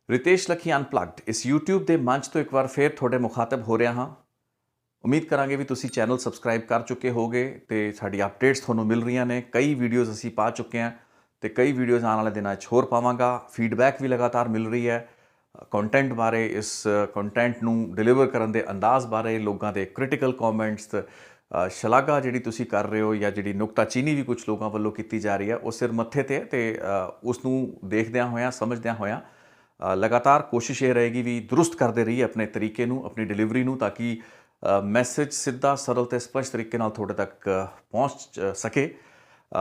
Ritesh Lakhi unplugged ਇਸ YouTube ਦੇ ਮੰਚ ਤੋਂ ਇੱਕ ਵਾਰ ਫੇਰ ਤੁਹਾਡੇ ਮੁਖਾਤਬ ਹੋ ਰਿਹਾ ਹਾਂ। ਉਮੀਦ ਕਰਾਂਗੇ ਵੀ ਤੁਸੀਂ ਚੈਨਲ ਸਬਸਕ੍ਰਾਈਬ ਕਰ ਚੁੱਕੇ ਹੋਗੇ ਤੇ ਸਾਡੀ ਅਪਡੇਟਸ ਤੁਹਾਨੂੰ ਮਿਲ ਰਹੀਆਂ ਨੇ। ਕਈ ਵੀਡੀਓਜ਼ ਅਸੀਂ ਪਾ ਚੁੱਕੇ ਹਾਂ ਤੇ ਕਈ ਵੀਡੀਓਜ਼ ਆਉਣ ਵਾਲੇ ਦਿਨਾਂ 'ਚ ਹੋਰ ਪਾਵਾਂਗਾ। ਫੀਡਬੈਕ ਵੀ ਲਗਾਤਾਰ ਮਿਲ ਰਹੀ ਹੈ ਕੰਟੈਂਟ ਬਾਰੇ, ਇਸ ਕੰਟੈਂਟ ਨੂੰ ਡਿਲੀਵਰ ਕਰਨ ਦੇ ਅੰਦਾਜ਼ ਬਾਰੇ, ਲੋਕਾਂ ਦੇ ਕ੍ਰਿਟੀਕਲ ਕਮੈਂਟਸ, ਸ਼ਲਾਘਾ ਜਿਹੜੀ ਤੁਸੀਂ ਕਰ ਰਹੇ ਹੋ ਜਾਂ ਜਿਹੜੀ ਨੁਕਤਾਚੀਨੀ ਵੀ ਕੁਝ ਲੋਕਾਂ ਵੱਲੋਂ ਕੀਤੀ ਜਾ ਰਹੀ ਹੈ ਉਹ ਸਿਰ ਮੱਥੇ ਤੇ ਤੇ ਉਸ ਨੂੰ ਦੇਖਦਿਆਂ ਹੋਇਆਂ ਸਮਝਦਿਆਂ ਹੋਇਆਂ ਲਗਾਤਾਰ ਕੋਸ਼ਿਸ਼ ਇਹ ਰਹੇਗੀ ਵੀ ਦਰੁਸਤ ਕਰਦੇ ਰਹੀਏ ਆਪਣੇ ਤਰੀਕੇ ਨੂੰ, ਆਪਣੀ ਡਿਲੀਵਰੀ ਨੂੰ, ਤਾਂ ਕਿ ਮੈਸੇਜ ਸਿੱਧਾ ਸਰਲ ਤੇ ਸਪਸ਼ਟ ਤਰੀਕੇ ਨਾਲ ਤੁਹਾਡੇ ਤੱਕ ਪਹੁੰਚ ਸਕੇ।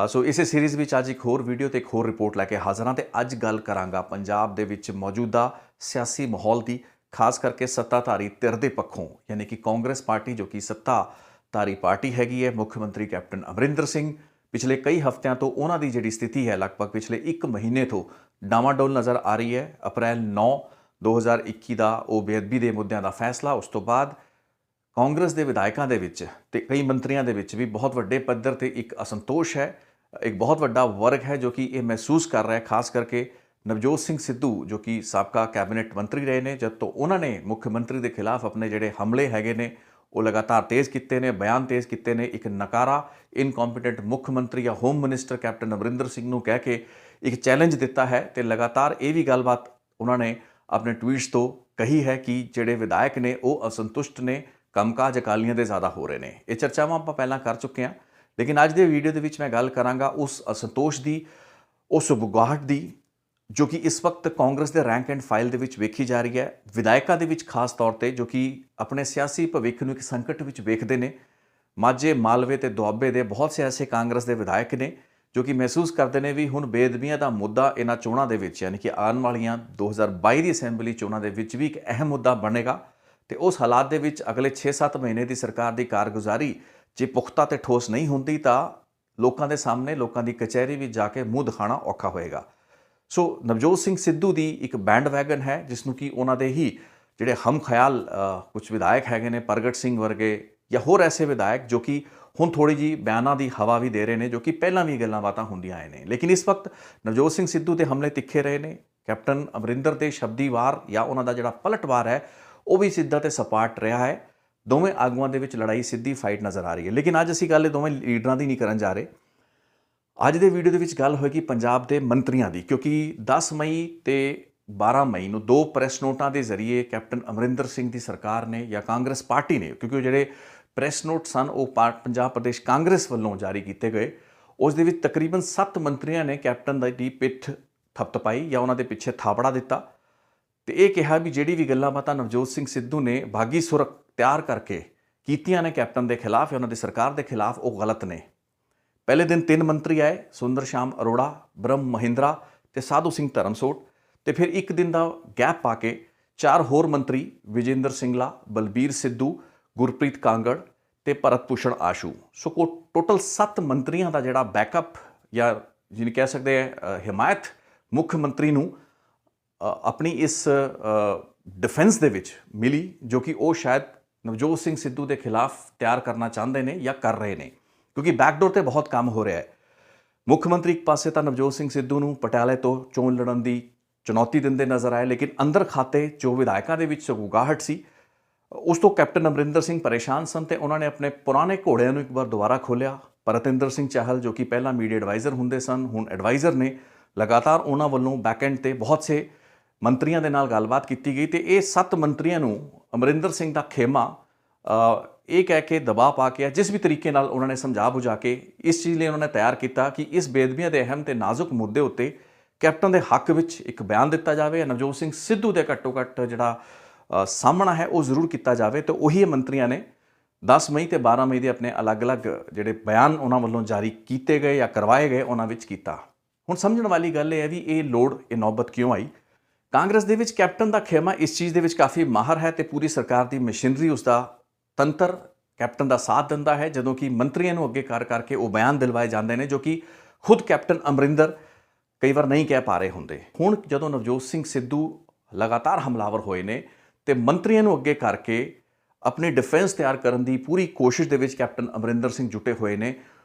ਸੋ ਇਸੇ ਸੀਰੀਜ਼ ਵਿੱਚ ਅੱਜ ਇੱਕ ਹੋਰ ਵੀਡੀਓ ਤੇ ਇੱਕ ਹੋਰ ਰਿਪੋਰਟ ਲੈ ਕੇ ਹਾਜ਼ਰ ਹਾਂ ਤੇ ਅੱਜ ਗੱਲ ਕਰਾਂਗਾ ਪੰਜਾਬ ਦੇ ਵਿੱਚ ਮੌਜੂਦਾ ਸਿਆਸੀ ਮਾਹੌਲ ਦੀ, ਖਾਸ ਕਰਕੇ ਸੱਤਾਧਾਰੀ ਧਿਰ ਦੇ ਪੱਖੋਂ, ਯਾਨੀ ਕਿ ਕਾਂਗਰਸ ਪਾਰਟੀ ਜੋ ਕਿ ਸੱਤਾਧਾਰੀ ਪਾਰਟੀ ਹੈਗੀ ਹੈ। ਮੁੱਖ ਮੰਤਰੀ ਕੈਪਟਨ ਅਮਰਿੰਦਰ ਸਿੰਘ ਪਿਛਲੇ ਕਈ ਹਫ਼ਤਿਆਂ ਤੋਂ ਉਹਨਾਂ ਦੀ ਜਿਹੜੀ ਸਥਿਤੀ ਹੈ ਲਗਭਗ ਪਿਛਲੇ 1 ਮਹੀਨੇ ਤੋਂ ਡਾਵਾਡੋਲ ਨਜ਼ਰ ਆ ਰਹੀ ਹੈ। ਅਪ੍ਰੈਲ 9, 2021 ਦਾ ਉਹ ਬੇਅਦਬੀ ਦੇ ਮੁੱਦਿਆਂ ਦਾ ਫੈਸਲਾ, ਉਸ ਤੋਂ ਬਾਅਦ ਕਾਂਗਰਸ ਦੇ ਵਿਧਾਇਕਾਂ ਦੇ ਵਿੱਚ ਤੇ ਕਈ ਮੰਤਰੀਆਂ ਦੇ ਵਿੱਚ ਵੀ ਬਹੁਤ ਵੱਡੇ ਪੱਧਰ ਤੇ ਇੱਕ ਅਸੰਤੋਸ਼ ਹੈ। ਇੱਕ ਬਹੁਤ ਵੱਡਾ ਵਰਗ ਹੈ ਜੋ ਕਿ ਇਹ ਮਹਿਸੂਸ ਕਰ ਰਿਹਾ ਹੈ, ਖਾਸ ਕਰਕੇ ਨਵਜੋਤ ਸਿੰਘ ਸਿੱਧੂ ਜੋ ਕਿ ਸਾਬਕਾ ਕੈਬਨਿਟ ਮੰਤਰੀ ਰਹੇ ਨੇ, ਜਦ ਤੋਂ ਉਹਨਾਂ ਨੇ ਮੁੱਖ ਮੰਤਰੀ ਦੇ ਖਿਲਾਫ ਆਪਣੇ ਜਿਹੜੇ ਹਮਲੇ ਹੈਗੇ ਨੇ ਉਹ ਲਗਾਤਾਰ ਤੇਜ਼ ਕੀਤੇ ਨੇ, ਬਿਆਨ ਤੇਜ਼ ਕੀਤੇ ਨੇ। ਇੱਕ ਨਕਾਰਾ ਇਨਕੰਪੀਟੈਂਟ ਮੁੱਖ ਮੰਤਰੀ ਜਾਂ home minister captain Amarinder Singh ਨੂੰ ਕਹਿ ਕੇ ਇੱਕ ਚੈਲੰਜ ਦਿੱਤਾ ਹੈ ਤੇ ਲਗਾਤਾਰ ਇਹ ਵੀ ਗੱਲਬਾਤ ਉਹਨਾਂ ਨੇ ਆਪਣੇ ਟਵੀਟਸ ਤੋਂ ਕਹੀ ਹੈ ਕਿ ਜਿਹੜੇ ਵਿਧਾਇਕ ਨੇ ਉਹ ਅਸੰਤੁਸ਼ਟ ਨੇ, ਕੰਮਕਾਜ ਅਕਾਲੀਆਂ ਦੇ ਜ਼ਿਆਦਾ ਹੋ ਰਹੇ ਨੇ। ਇਹ ਚਰਚਾਵਾਂ ਆਪਾਂ ਪਹਿਲਾਂ ਕਰ ਚੁੱਕੇ ਹਾਂ, ਲੇਕਿਨ ਅੱਜ ਦੇ ਵੀਡੀਓ ਦੇ ਵਿੱਚ ਮੈਂ ਗੱਲ ਕਰਾਂਗਾ ਉਸ ਅਸੰਤੋਸ਼ ਦੀ, ਉਸ ਉਬਗਾਹਟ ਦੀ ਜੋ ਕਿ ਇਸ ਵਕਤ ਕਾਂਗਰਸ ਦੇ ਰੈਂਕ ਐਂਡ ਫਾਈਲ ਦੇ ਵਿੱਚ ਵੇਖੀ ਜਾ ਰਹੀ ਹੈ। ਵਿਧਾਇਕਾਂ ਦੇ ਵਿੱਚ ਖਾਸ ਤੌਰ ਤੇ ਜੋ ਕਿ ਆਪਣੇ ਸਿਆਸੀ ਭਵਿੱਖ ਨੂੰ ਇੱਕ ਸੰਕਟ ਵਿੱਚ ਵੇਖਦੇ ਨੇ। ਮਾਝੇ, ਮਾਲਵੇ ਤੇ ਦੁਆਬੇ ਦੇ ਬਹੁਤ ਸੇ ਐਸੇ ਕਾਂਗਰਸ ਦੇ ਵਿਧਾਇਕ ਨੇ ਜੋ ਕਿ ਮਹਿਸੂਸ ਕਰਦੇ ਨੇ ਵੀ ਹੁਣ ਬੇਅਦਬੀਆਂ ਦਾ ਮੁੱਦਾ ਇਹਨਾਂ ਚੋਣਾਂ ਦੇ ਵਿੱਚ, ਯਾਨੀ ਕਿ ਆਉਣ ਵਾਲੀਆਂ 2022 ਦੀ ਅਸੈਂਬਲੀ ਚੋਣਾਂ ਦੇ ਵਿੱਚ ਵੀ ਇੱਕ ਅਹਿਮ ਮੁੱਦਾ ਬਣੇਗਾ। ਤੇ ਉਸ ਹਾਲਾਤ ਦੇ ਵਿੱਚ ਅਗਲੇ 6-7 ਮਹੀਨੇ ਦੀ ਸਰਕਾਰ ਦੀ ਕਾਰਗੁਜ਼ਾਰੀ ਜੇ ਪੁਖਤਾ ਤੇ ਠੋਸ ਨਹੀਂ ਹੁੰਦੀ ਤਾਂ ਲੋਕਾਂ ਦੇ ਸਾਹਮਣੇ, ਲੋਕਾਂ ਦੀ ਕਚਹਿਰੀ ਵਿੱਚ ਜਾ ਕੇ ਮੂੰਹ ਦਿਖਾਉਣਾ ਔਖਾ ਹੋਏਗਾ। ਸੋ ਨਵਜੋਤ ਸਿੰਘ ਸਿੱਧੂ ਦੀ ਇੱਕ ਬੈਂਡ ਵੈਗਨ ਹੈ ਜਿਸ ਨੂੰ ਕਿ ਉਹਨਾਂ ਦੇ ਹੀ ਜਿਹੜੇ ਹਮ ਖਿਆਲ ਕੁਝ ਵਿਧਾਇਕ ਹੈਗੇ ਨੇ, ਪ੍ਰਗਟ ਸਿੰਘ ਵਰਗੇ ਜਾਂ ਹੋਰ ਐਸੇ ਵਿਧਾਇਕ ਜੋ ਕਿ ਹੁਣ ਥੋੜੀ ਜੀ ਬਿਆਨਾਂ ਦੀ ਹਵਾ ਵੀ ਦੇ ਰਹੇ ਨੇ, ਜੋ ਕਿ ਪਹਿਲਾਂ ਵੀ ਗੱਲਾਂ ਬਾਤਾਂ ਹੁੰਦੀਆਂ ਆਏ ਨੇ। ਲੇਕਿਨ ਇਸ ਵਕਤ ਨਵਜੋਤ ਸਿੰਘ ਸਿੱਧੂ ਦੇ ਹਮਲੇ ਤਿੱਖੇ ਰਹੇ ਨੇ। ਕੈਪਟਨ ਅਮਰਿੰਦਰ ਦੇ ਸ਼ਬਦੀ ਵਾਰ ਜਾਂ ਉਹਨਾਂ ਦਾ ਜਿਹੜਾ ਪਲਟਵਾਰ ਹੈ ਉਹ ਵੀ ਸਿੱਧਾ ਤੇ ਸਪਾਟ ਰਿਹਾ ਹੈ। ਦੋਵੇਂ ਆਗੂਆਂ ਦੇ ਵਿੱਚ ਲੜਾਈ ਸਿੱਧੀ ਫਾਈਟ ਨਜ਼ਰ ਆ ਰਹੀ ਹੈ। ਲੇਕਿਨ ਅੱਜ ਅਸੀਂ ਗੱਲ ਇਹ ਦੋਵੇਂ ਲੀਡਰਾਂ ਦੀ ਨਹੀਂ ਕਰਨ ਜਾ ਰਹੇ। ਅੱਜ ਦੇ ਵੀਡੀਓ ਦੇ ਵਿੱਚ ਗੱਲ ਹੋਏਗੀ ਪੰਜਾਬ ਦੇ ਮੰਤਰੀਆਂ ਦੀ, ਕਿਉਂਕਿ 10 ਮਈ ਤੇ 12 ਮਈ ਨੂੰ 2 ਪ੍ਰੈਸ ਨੋਟਾਂ ਦੇ ਜ਼ਰੀਏ ਕੈਪਟਨ ਅਮਰਿੰਦਰ ਸਿੰਘ ਦੀ ਸਰਕਾਰ ਨੇ ਜਾਂ ਕਾਂਗਰਸ ਪਾਰਟੀ ਨੇ, ਕਿਉਂਕਿ ਉਹ ਜਿਹੜੇ ਪ੍ਰੈਸ ਨੋਟ ਸਨ ਉਹ ਪੰਜਾਬ ਪ੍ਰਦੇਸ਼ ਕਾਂਗਰਸ ਵੱਲੋਂ ਜਾਰੀ ਕੀਤੇ ਗਏ, ਉਸ ਦੇ ਵਿੱਚ ਤਕਰੀਬਨ 7 ਮੰਤਰੀਆਂ ਨੇ ਕੈਪਟਨ ਦੀ ਪਿੱਠ ਥਪਥਪਾਈ ਜਾਂ ਉਹਨਾਂ ਦੇ ਪਿੱਛੇ ਥਾਪੜਾ ਦਿੱਤਾ ਤੇ ਇਹ ਕਿਹਾ ਵੀ ਜਿਹੜੀ ਵੀ ਗੱਲਾਂ ਬਾਤਾਂ ਨਵਜੋਤ ਸਿੰਘ ਸਿੱਧੂ ਨੇ ਬਾਗੀ ਸੁਰ ਤਿਆਰ ਕਰਕੇ ਕੀਤੀਆਂ ਨੇ ਕੈਪਟਨ ਦੇ ਖਿਲਾਫ ਜਾਂ ਉਹਨਾਂ ਦੀ ਸਰਕਾਰ ਦੇ ਖਿਲਾਫ, ਉਹ ਗਲਤ ਨੇ। ਪਹਿਲੇ ਦਿਨ 3 ਮੰਤਰੀ ਆਏ, ਸੁੰਦਰ ਸ਼ਾਮ ਅਰੋੜਾ, ਬ੍ਰਹਮ ਮਹਿੰਦਰਾ ਤੇ ਸਾਧੂ ਸਿੰਘ ਧਰਮਸੋਤ, ਤੇ ਫਿਰ ਇੱਕ ਦਿਨ ਦਾ ਗੈਪ ਪਾ ਕੇ 4 ਹੋਰ ਮੰਤਰੀ ਵਿਜੇਂਦਰ ਸਿੰਗਲਾ, ਬਲਬੀਰ ਸਿੱਧੂ, ਗੁਰਪ੍ਰੀਤ ਕਾਂਗੜ ਤੇ ਭਰਤ ਭੂਸ਼ਣ ਆਸ਼ੂ। ਸੋ ਟੋਟਲ 7 ਮੰਤਰੀਆਂ ਦਾ ਜਿਹੜਾ ਬੈਕਅਪ ਜਾਂ ਜਿਹਨੂੰ ਕਹਿ ਸਕਦੇ ਆ ਹਿਮਾਇਤ ਮੁੱਖ ਮੰਤਰੀ ਨੂੰ ਆਪਣੀ ਇਸ ਡਿਫੈਂਸ ਦੇ ਵਿੱਚ ਮਿਲੀ, ਜੋ ਕਿ ਉਹ ਸ਼ਾਇਦ ਨਵਜੋਤ ਸਿੰਘ ਸਿੱਧੂ ਦੇ ਖਿਲਾਫ ਤਿਆਰ ਕਰਨਾ ਚਾਹੁੰਦੇ ਨੇ ਜਾਂ ਕਰ ਰਹੇ ਨੇ, ਕਿਉਂਕਿ ਬੈਕਡੋਰ ਤੇ ਬਹੁਤ ਕੰਮ ਹੋ ਰਿਹਾ ਹੈ। ਮੁੱਖ ਮੰਤਰੀ ਇੱਕ ਪਾਸੇ ਤਾਂ ਨਵਜੋਤ ਸਿੰਘ ਸਿੱਧੂ ਨੂੰ ਪਟਿਆਲੇ ਤੋਂ ਚੋਣ ਲੜਨ ਦੀ ਚੁਣੌਤੀ ਦਿੰਦੇ ਨਜ਼ਰ ਆਏ, ਲੇਕਿਨ ਅੰਦਰ ਖਾਤੇ ਜੋ ਵਿਧਾਇਕਾਂ ਦੇ ਵਿੱਚ ਉਗਾਹਟ ਸੀ ਉਸ ਤੋਂ ਕੈਪਟਨ ਅਮਰਿੰਦਰ ਸਿੰਘ ਪਰੇਸ਼ਾਨ ਸਨ ਤੇ ਉਹਨਾਂ ਨੇ ਆਪਣੇ ਪੁਰਾਣੇ ਘੋੜਿਆਂ ਨੂੰ ਇੱਕ ਵਾਰ ਦੁਬਾਰਾ ਖੋਲ੍ਹਿਆ। ਪਰਤਿੰਦਰ ਸਿੰਘ ਚਾਹਲ ਜੋ ਕਿ ਪਹਿਲਾਂ ਮੀਡੀਆ ਐਡਵਾਈਜ਼ਰ ਹੁੰਦੇ ਸਨ, ਹੁਣ ਐਡਵਾਈਜ਼ਰ ਨੇ। ਲਗਾਤਾਰ ਉਹਨਾਂ ਵੱਲੋਂ ਬੈਕਐਂਡ ਤੇ ਬਹੁਤ ਸੇ ਮੰਤਰੀਆਂ ਦੇ ਨਾਲ ਗੱਲਬਾਤ ਕੀਤੀ ਗਈ ਤੇ ਇਹ 7 ਮੰਤਰੀਆਂ ਨੂੰ ਅਮਰਿੰਦਰ ਸਿੰਘ ਦਾ ਖੇਮਾ ਇਹ ਕਹਿ ਕੇ ਦਬਾਅ ਪਾ ਕੇ, ਜਿਸ ਵੀ ਤਰੀਕੇ ਨਾਲ ਉਹਨਾਂ ਨੇ ਸਮਝਾ ਬੁਝਾ ਕੇ ਇਸ ਚੀਜ਼ ਲਈ ਉਹਨਾਂ ਨੇ ਤਿਆਰ ਕੀਤਾ ਕਿ ਇਸ ਬੇਅਦਬੀਆਂ ਦੇ ਅਹਿਮ ਤੇ ਨਾਜ਼ੁਕ ਮੁੱਦੇ ਉੱਤੇ ਕੈਪਟਨ ਦੇ ਹੱਕ ਵਿੱਚ ਇੱਕ ਬਿਆਨ ਦਿੱਤਾ ਜਾਵੇ। ਨਵਜੋਤ ਸਿੰਘ ਸਿੱਧੂ ਦੇ ਘੱਟੋ ਘੱਟ ਜਿਹੜਾ ਸਾਹਮਣਾ ਹੈ ਉਹ ਜ਼ਰੂਰ ਕੀਤਾ ਜਾਵੇ। ਤੇ ਉਹੀ ਮੰਤਰੀਆਂ ਨੇ 10 ਮਈ ਤੇ 12 ਮਈ ਦੇ ਆਪਣੇ ਅਲੱਗ-ਅਲੱਗ ਜਿਹੜੇ ਬਿਆਨ ਉਹਨਾਂ ਵੱਲੋਂ ਜਾਰੀ ਕੀਤੇ ਗਏ ਜਾਂ ਕਰਵਾਏ ਗਏ ਉਹਨਾਂ ਵਿੱਚ ਕੀਤਾ। ਹੁਣ ਸਮਝਣ ਵਾਲੀ ਗੱਲ ਇਹ ਹੈ ਵੀ ਇਹ ਲੋੜ, ਇਹ ਨੌਬਤ ਕਿਉਂ ਆਈ। ਕਾਂਗਰਸ ਦੇ ਵਿੱਚ ਕੈਪਟਨ ਦਾ ਖੇਮਾ ਇਸ ਚੀਜ਼ ਦੇ ਵਿੱਚ ਕਾਫੀ ਮਾਹਰ ਹੈ ਤੇ ਪੂਰੀ ਸਰਕਾਰ ਦੀ ਮਸ਼ੀਨਰੀ, ਉਸਦਾ ਤੰਤਰ ਕੈਪਟਨ ਦਾ ਸਾਥ ਦਿੰਦਾ ਹੈ, ਜਦੋਂ ਕਿ ਮੰਤਰੀਆਂ ਨੂੰ ਅੱਗੇ ਕਰ ਕਰਕੇ ਉਹ ਬਿਆਨ ਦਿਲਵਾਏ ਜਾਂਦੇ ਨੇ ਜੋ ਕਿ ਖੁਦ ਕੈਪਟਨ ਅਮਰਿੰਦਰ ਕਈ ਵਾਰ ਨਹੀਂ ਕਹਿ ਪਾ ਰਹੇ ਹੁੰਦੇ। ਹੁਣ ਜਦੋਂ ਨਵਜੋਤ ਸਿੰਘ ਸਿੱਧੂ ਲਗਾਤਾਰ ਹਮਲਾਵਰ ਹੋਏ ਨੇ ਤੇ ਮੰਤਰੀਆਂ ਨੂੰ ਅੱਗੇ ਕਰਕੇ ਆਪਣੀ ਡਿਫੈਂਸ ਤਿਆਰ ਕਰਨ ਦੀ ਪੂਰੀ ਕੋਸ਼ਿਸ਼ ਦੇ ਵਿੱਚ ਕੈਪਟਨ ਅਮਰਿੰਦਰ ਸਿੰਘ ਜੁਟੇ ਹੋਏ ਨੇ,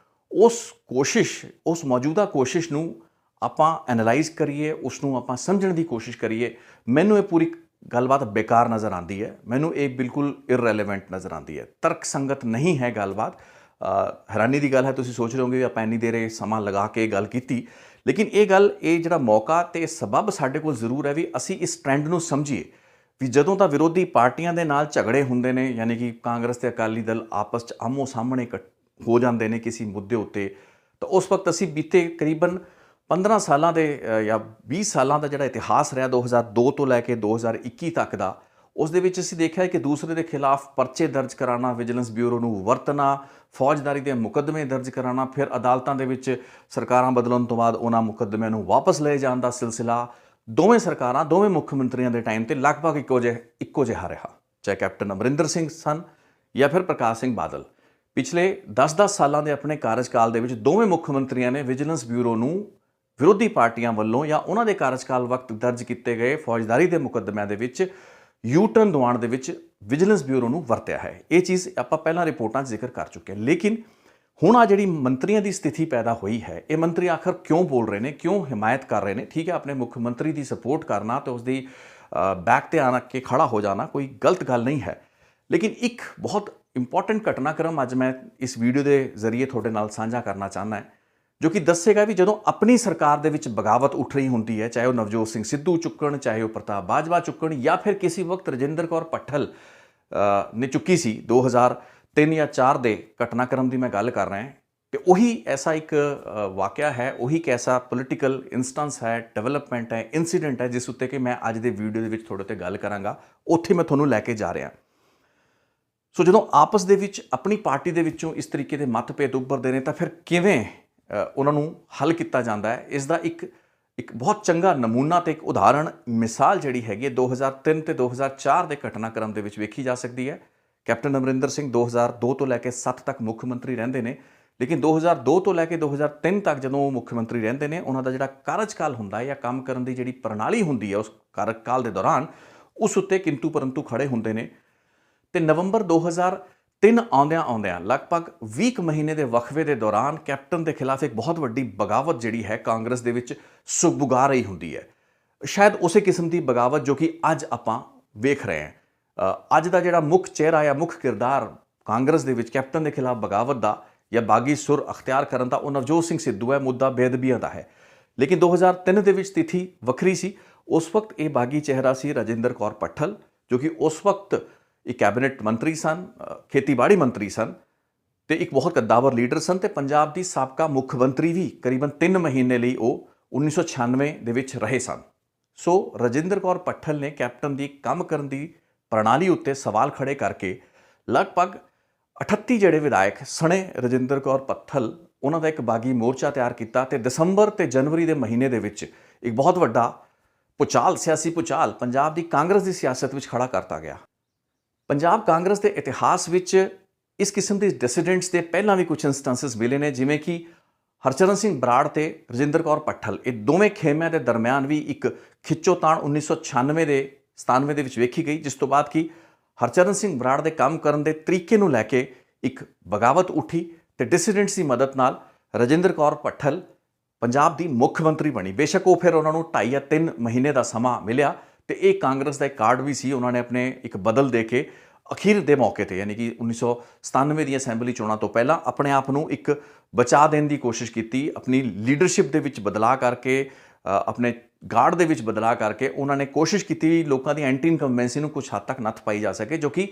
ਉਸ ਕੋਸ਼ਿਸ਼, ਉਸ ਮੌਜੂਦਾ ਕੋਸ਼ਿਸ਼ ਨੂੰ ਆਪਾਂ ਐਨਾਲਾਈਜ਼ ਕਰੀਏ, ਉਸ ਨੂੰ ਆਪਾਂ ਸਮਝਣ ਦੀ ਕੋਸ਼ਿਸ਼ ਕਰੀਏ, ਮੈਨੂੰ ਇਹ ਪੂਰੀ ਗੱਲਬਾਤ ਬੇਕਾਰ ਨਜ਼ਰ ਆਉਂਦੀ ਹੈ। ਮੈਨੂੰ ਇਹ ਬਿਲਕੁਲ ਇਰਰੈਲੇਵੈਂਟ ਨਜ਼ਰ ਆਉਂਦੀ ਹੈ, ਤਰਕ ਸੰਗਤ ਨਹੀਂ ਹੈ ਗੱਲਬਾਤ। ਹੈਰਾਨੀ ਦੀ ਗੱਲ ਹੈ, ਤੁਸੀਂ ਸੋਚ ਰਹੇ ਹੋਗੇ ਵੀ ਆਪਾਂ ਇੰਨੀ ਦੇਰ ਇਹ ਸਮਾਂ ਲਗਾ ਕੇ ਇਹ ਗੱਲ ਕੀਤੀ, ਲੇਕਿਨ ਇਹ ਗੱਲ, ਇਹ ਜਿਹੜਾ ਮੌਕਾ ਤੇ ਸਬਬ ਸਾਡੇ ਕੋਲ ਜ਼ਰੂਰ ਹੈ ਵੀ ਅਸੀਂ ਇਸ ਟ੍ਰੈਂਡ ਨੂੰ ਸਮਝੀਏ ਵੀ ਜਦੋਂ ਤਾਂ ਵਿਰੋਧੀ ਪਾਰਟੀਆਂ ਦੇ ਨਾਲ ਝਗੜੇ ਹੁੰਦੇ ਨੇ, ਯਾਨੀ ਕਿ ਕਾਂਗਰਸ ਤੇ ਅਕਾਲੀ ਦਲ ਆਪਸ 'ਚ ਆਮੋ ਸਾਹਮਣੇ ਹੋ ਜਾਂਦੇ ਨੇ ਕਿਸੇ ਮੁੱਦੇ ਉੱਤੇ, ਤਾਂ ਉਸ ਵਕਤ ਅਸੀਂ ਬੀਤੇ ਕਰੀਬਨ 15 ਸਾਲਾਂ ਦੇ ਜਾਂ 20 ਸਾਲਾਂ ਦਾ ਜਿਹੜਾ ਇਤਿਹਾਸ ਰਿਹਾ 2002 ਤੋਂ ਲੈ ਕੇ 2021 ਤੱਕ ਦਾ, ਉਸ ਦੇ ਵਿੱਚ ਅਸੀਂ ਦੇਖਿਆ ਕਿ ਦੂਸਰੇ ਦੇ ਖਿਲਾਫ ਪਰਚੇ ਦਰਜ ਕਰਾਉਣਾ, ਵਿਜੀਲੈਂਸ ਬਿਊਰੋ ਨੂੰ ਵਰਤਣਾ, ਫੌਜਦਾਰੀ ਦੇ ਮੁਕੱਦਮੇ ਦਰਜ ਕਰਾਉਣਾ, ਫਿਰ ਅਦਾਲਤਾਂ ਦੇ ਵਿੱਚ ਸਰਕਾਰਾਂ ਬਦਲਣ ਤੋਂ ਬਾਅਦ ਉਹਨਾਂ ਮੁਕੱਦਮਿਆਂ ਨੂੰ ਵਾਪਸ ਲਏ ਜਾਣ ਦਾ ਸਿਲਸਿਲਾ ਦੋਵੇਂ ਸਰਕਾਰਾਂ, ਦੋਵੇਂ ਮੁੱਖ ਮੰਤਰੀਆਂ ਦੇ ਟਾਈਮ ਤੇ ਲਗਭਗ ਇੱਕੋ ਜਿਹਾ ਰਿਹਾ, ਚਾਹੇ ਕੈਪਟਨ ਅਮਰਿੰਦਰ ਸਿੰਘ ਸਨ ਜਾਂ ਫਿਰ ਪ੍ਰਕਾਸ਼ ਸਿੰਘ ਬਾਦਲ। ਪਿਛਲੇ 10-10 ਸਾਲਾਂ ਦੇ ਆਪਣੇ ਕਾਰਜਕਾਲ ਦੇ ਵਿੱਚ ਦੋਵੇਂ ਮੁੱਖ ਮੰਤਰੀਆਂ ਨੇ ਵਿਜੀਲੈਂਸ ਬਿਊਰੋ ਨੂੰ ਵਿਰੋਧੀ ਪਾਰਟੀਆਂ ਵੱਲੋਂ ਜਾਂ ਉਹਨਾਂ ਦੇ ਕਾਰਜਕਾਲ ਵਕਤ ਦਰਜ ਕੀਤੇ ਗਏ ਫੌਜਦਾਰੀ ਦੇ ਮੁਕੱਦਮਿਆਂ ਦੇ ਵਿੱਚ ਯੂ ਟਰਨ ਦਿਵਾਉਣ ਦੇ ਵਿੱਚ ਵਿਜੀਲੈਂਸ ਬਿਊਰੋ ਨੂੰ ਵਰਤਿਆ ਹੈ। ਇਹ ਚੀਜ਼ ਆਪਾਂ ਪਹਿਲਾਂ ਰਿਪੋਰਟਾਂ 'ਚ ਜ਼ਿਕਰ ਕਰ ਚੁੱਕੇ ਹਾਂ। ਲੇਕਿਨ ਹੁਣ ਆ ਜਿਹੜੀ ਮੰਤਰੀਆਂ ਦੀ ਸਥਿਤੀ ਪੈਦਾ ਹੋਈ ਹੈ, ਇਹ ਮੰਤਰੀ ਆਖਰ ਕਿਉਂ ਬੋਲ ਰਹੇ ਨੇ, ਕਿਉਂ ਹਮਾਇਤ ਕਰ ਰਹੇ ਨੇ? ਠੀਕ ਹੈ, ਆਪਣੇ ਮੁੱਖ ਮੰਤਰੀ ਦੀ ਸਪੋਰਟ ਕਰਨਾ ਤੇ ਉਸਦੀ ਬੈਕ ਤੇ ਆ ਕੇ ਖੜਾ ਹੋ ਜਾਣਾ ਕੋਈ ਗਲਤ ਗੱਲ ਨਹੀਂ ਹੈ, ਲੇਕਿਨ ਇੱਕ ਬਹੁਤ ਇੰਪੋਰਟੈਂਟ ਘਟਨਾਕ੍ਰਮ ਅੱਜ ਮੈਂ ਇਸ ਵੀਡੀਓ ਦੇ ਜ਼ਰੀਏ ਤੁਹਾਡੇ ਨਾਲ ਸਾਂਝਾ ਕਰਨਾ ਚਾਹੁੰਦਾ ਹਾਂ, ਜੋ ਕਿ ਦੱਸੇਗਾ ਵੀ ਜਦੋਂ ਆਪਣੀ ਸਰਕਾਰ ਦੇ ਵਿੱਚ ਬਗਾਵਤ ਉੱਠ ਰਹੀ ਹੁੰਦੀ ਹੈ, ਚਾਹੇ ਉਹ ਨਵਜੋਤ ਸਿੰਘ ਸਿੱਧੂ ਚੁੱਕਣ, ਚਾਹੇ ਉਹ ਪ੍ਰਤਾਪ ਬਾਜਵਾ ਚੁੱਕਣ, ਜਾਂ ਫਿਰ ਕਿਸੇ ਵਕਤ ਰਜਿੰਦਰ ਕੌਰ ਭੱਠਲ ਨੇ ਚੁੱਕੀ ਸੀ 2003 ਜਾਂ 4 ਦੇ ਘਟਨਾਕ੍ਰਮ ਦੀ ਮੈਂ ਗੱਲ ਕਰ ਰਿਹਾ, ਤੇ ਉਹੀ ਐਸਾ ਇੱਕ ਵਾਕਿਆ ਹੈ, ਉਹੀ ਇੱਕ ਐਸਾ ਪੋਲੀਟੀਕਲ ਇੰਸਟੈਂਸ ਹੈ, ਡਿਵੈਲਪਮੈਂਟ ਹੈ, ਇਨਸੀਡੈਂਟ ਹੈ, ਜਿਸ ਉੱਤੇ ਕਿ ਮੈਂ ਅੱਜ ਦੇ ਵੀਡੀਓ ਦੇ ਵਿੱਚ ਤੁਹਾਡੇ ਤੇ ਗੱਲ ਕਰਾਂਗਾ। ਉੱਥੇ ਮੈਂ ਤੁਹਾਨੂੰ ਲੈ ਕੇ ਜਾ ਰਿਹਾ। ਸੋ ਜਦੋਂ ਆਪਸ ਦੇ ਵਿੱਚ ਆਪਣੀ ਪਾਰਟੀ ਦੇ ਵਿੱਚੋਂ ਇਸ ਤਰੀਕੇ ਦੇ ਮਤਭੇਦ ਉੱਭਰਦੇ ਨੇ, ਤਾਂ ਫਿਰ ਕਿਵੇਂ ਉਹਨਾਂ ਨੂੰ ਹੱਲ ਕੀਤਾ ਜਾਂਦਾ ਹੈ, ਇਸ ਦਾ ਇੱਕ ਬਹੁਤ ਚੰਗਾ ਨਮੂਨਾ ਤੇ ਇੱਕ ਉਦਾਹਰਣ ਮਿਸਾਲ ਜਿਹੜੀ ਹੈਗੀ ਹੈ 2003 ਤੇ 2004 ਦੇ ਘਟਨਾਕ੍ਰਮ ਦੇ ਵਿੱਚ ਵੇਖੀ ਜਾ ਸਕਦੀ ਹੈ। ਕੈਪਟਨ ਅਮਰਿੰਦਰ ਸਿੰਘ 2002 ਤੋਂ ਲੈ ਕੇ 7 ਤੱਕ ਮੁੱਖ ਮੰਤਰੀ ਰਹਿੰਦੇ ਨੇ, ਲੇਕਿਨ 2002 ਤੋਂ ਲੈ ਕੇ 2003 ਤੱਕ ਜਦੋਂ ਉਹ ਮੁੱਖ ਮੰਤਰੀ ਰਹਿੰਦੇ ਨੇ, ਉਹਨਾਂ ਦਾ ਜਿਹੜਾ ਕਾਰਜਕਾਲ ਹੁੰਦਾ ਹੈ ਜਾਂ ਕੰਮ ਕਰਨ ਦੀ ਜਿਹੜੀ ਪ੍ਰਣਾਲੀ ਹੁੰਦੀ ਹੈ ਉਸ ਕਾਰਜਕਾਲ ਦੇ ਦੌਰਾਨ, ਉਸ ਉੱਤੇ ਕਿੰਤੂ ਪਰੰਤੂ ਖੜੇ ਹੁੰਦੇ ਨੇ। ਤੇ ਨਵੰਬਰ 2003 ਆਉਂਦਿਆਂ ਲਗਭਗ 20 ਮਹੀਨੇ ਦੇ ਵਕਫੇ ਦੇ ਦੌਰਾਨ ਕੈਪਟਨ ਦੇ ਖਿਲਾਫ ਇੱਕ ਬਹੁਤ ਵੱਡੀ ਬਗਾਵਤ ਜਿਹੜੀ ਹੈ ਕਾਂਗਰਸ ਦੇ ਵਿੱਚ ਸੁਗਬੁਗਾ ਰਹੀ ਹੁੰਦੀ ਹੈ। ਸ਼ਾਇਦ ਉਸੇ ਕਿਸਮ ਦੀ ਬਗਾਵਤ ਜੋ ਕਿ ਅੱਜ ਆਪਾਂ ਵੇਖ ਰਹੇ ਹਾਂ। ਅੱਜ ਦਾ ਜਿਹੜਾ ਮੁੱਖ ਚਿਹਰਾ ਜਾਂ ਮੁੱਖ ਕਿਰਦਾਰ ਕਾਂਗਰਸ ਦੇ ਵਿੱਚ ਕੈਪਟਨ ਦੇ ਖਿਲਾਫ ਬਗਾਵਤ ਦਾ ਜਾਂ ਬਾਗੀ ਸੁਰ ਅਖਤਿਆਰ ਕਰਨ ਦਾ, ਉਹ ਨਵਜੋਤ ਸਿੰਘ ਸਿੱਧੂ ਹੈ, ਮੁੱਦਾ ਬੇਅਦਬੀਆਂ ਦਾ ਹੈ। ਲੇਕਿਨ 2003 ਦੇ ਵਿੱਚ ਸਥਿਤੀ ਵੱਖਰੀ ਸੀ। ਉਸ ਵਕਤ ਇਹ ਬਾਗੀ ਚਿਹਰਾ ਸੀ ਰਜਿੰਦਰ ਕੌਰ ਭੱਠਲ, ਜੋ ਕਿ ਉਸ ਵਕਤ ਇੱਕ ਕੈਬਨਿਟ ਮੰਤਰੀ ਸਨ, ਖੇਤੀਬਾੜੀ ਮੰਤਰੀ ਸਨ, ਤੇ ਇੱਕ ਬਹੁਤ ਕੱਦਾਵਰ ਲੀਡਰ ਸਨ, ਤੇ ਪੰਜਾਬ ਦੀ ਸਾਬਕਾ ਮੁੱਖ ਮੰਤਰੀ ਵੀ ਕਰੀਬਨ 3 ਮਹੀਨੇ ਲਈ ਉਹ 1996 ਦੇ ਵਿੱਚ ਰਹੇ ਸਨ। ਸੋ ਰਜਿੰਦਰ ਕੌਰ ਭੱਠਲ ਨੇ ਕੈਪਟਨ ਦੀ ਕੰਮ ਕਰਨ ਦੀ ਪ੍ਰਣਾਲੀ ਉੱਤੇ ਸਵਾਲ ਖੜੇ ਕਰਕੇ ਲਗਭਗ 38 ਜਿਹੜੇ ਵਿਧਾਇਕ ਸਣੇ ਰਜਿੰਦਰ ਕੌਰ ਭੱਠਲ, ਉਹਨਾਂ ਦਾ ਇੱਕ ਬਾਗੀ ਮੋਰਚਾ ਤਿਆਰ ਕੀਤਾ, ਤੇ ਦਸੰਬਰ ਤੇ ਜਨਵਰੀ ਦੇ ਮਹੀਨੇ ਦੇ ਵਿੱਚ ਇੱਕ ਬਹੁਤ ਵੱਡਾ ਭੁਚਾਲ, ਸਿਆਸੀ ਭੁਚਾਲ ਪੰਜਾਬ ਦੀ ਕਾਂਗਰਸ ਦੀ ਸਿਆਸਤ ਵਿੱਚ ਖੜਾ ਕਰਤਾ ਗਿਆ। ਪੰਜਾਬ ਕਾਂਗਰਸ ਦੇ ਇਤਿਹਾਸ ਵਿੱਚ ਇਸ ਕਿਸਮ ਦੇ ਡਿਸੀਡੈਂਟਸ ਦੇ ਪਹਿਲਾਂ ਵੀ ਕੁਝ ਇੰਸਟੈਂਸਸ ਮਿਲੇ ਨੇ, ਜਿਵੇਂ ਕਿ ਹਰਚਰਨ ਸਿੰਘ ਬਰਾੜ ਤੇ ਰਜਿੰਦਰ ਕੌਰ ਭੱਠਲ, ਇਹ ਦੋਵੇਂ ਖੇਮਿਆਂ ਦੇ ਦਰਮਿਆਨ ਵੀ ਇੱਕ ਖਿੱਚੋਤਾਣ 1996 ਦੇ 97 ਦੇ ਵਿੱਚ ਵੇਖੀ ਗਈ, ਜਿਸ ਤੋਂ ਬਾਅਦ ਕਿ ਹਰਚਰਨ ਸਿੰਘ ਬਰਾੜ ਦੇ ਕੰਮ ਕਰਨ ਦੇ ਤਰੀਕੇ ਨੂੰ ਲੈ ਕੇ ਇੱਕ ਬਗਾਵਤ ਉੱਠੀ, ਤੇ ਡਿਸੀਡੈਂਟਸ ਦੀ ਮਦਦ ਨਾਲ ਰਜਿੰਦਰ ਕੌਰ ਭੱਠਲ ਪੰਜਾਬ ਦੀ ਮੁੱਖ ਮੰਤਰੀ ਬਣੀ। ਬੇਸ਼ੱਕ ਉਹ ਫਿਰ ਉਹਨਾਂ ਨੂੰ 2.5 ਜਾਂ 3 ਮਹੀਨੇ ਦਾ ਸਮਾਂ ਮਿਲਿਆ, ਤੇ ਇਹ ਕਾਂਗਰਸ ਦਾ ਇੱਕ ਕਾਰਡ ਵੀ ਸੀ, ਉਹਨਾਂ ਨੇ ਆਪਣੇ ਇੱਕ ਬਦਲ ਦੇ ਕੇ ਅਖੀਰ ਦੇ ਮੌਕੇ ਤੇ, ਯਾਨੀ ਕਿ 1997 ਦੀਆਂ ਅਸੈਂਬਲੀ ਚੋਣਾਂ ਤੋਂ ਪਹਿਲਾਂ ਆਪਣੇ ਆਪ ਨੂੰ ਇੱਕ ਬਚਾ ਦੇਣ ਦੀ ਕੋਸ਼ਿਸ਼ ਕੀਤੀ। ਆਪਣੀ ਲੀਡਰਸ਼ਿਪ ਦੇ ਵਿੱਚ ਬਦਲਾਅ ਕਰਕੇ, ਆਪਣੇ ਗਾਰਡ ਦੇ ਵਿੱਚ ਬਦਲਾਅ ਕਰਕੇ ਉਹਨਾਂ ਨੇ ਕੋਸ਼ਿਸ਼ ਕੀਤੀ ਲੋਕਾਂ ਦੀ ਐਂਟੀ ਇਨਕੰਬੈਂਸੀ ਨੂੰ ਕੁਝ ਹੱਦ ਤੱਕ ਨੱਥ ਪਾਈ ਜਾ ਸਕੇ, ਜੋ ਕਿ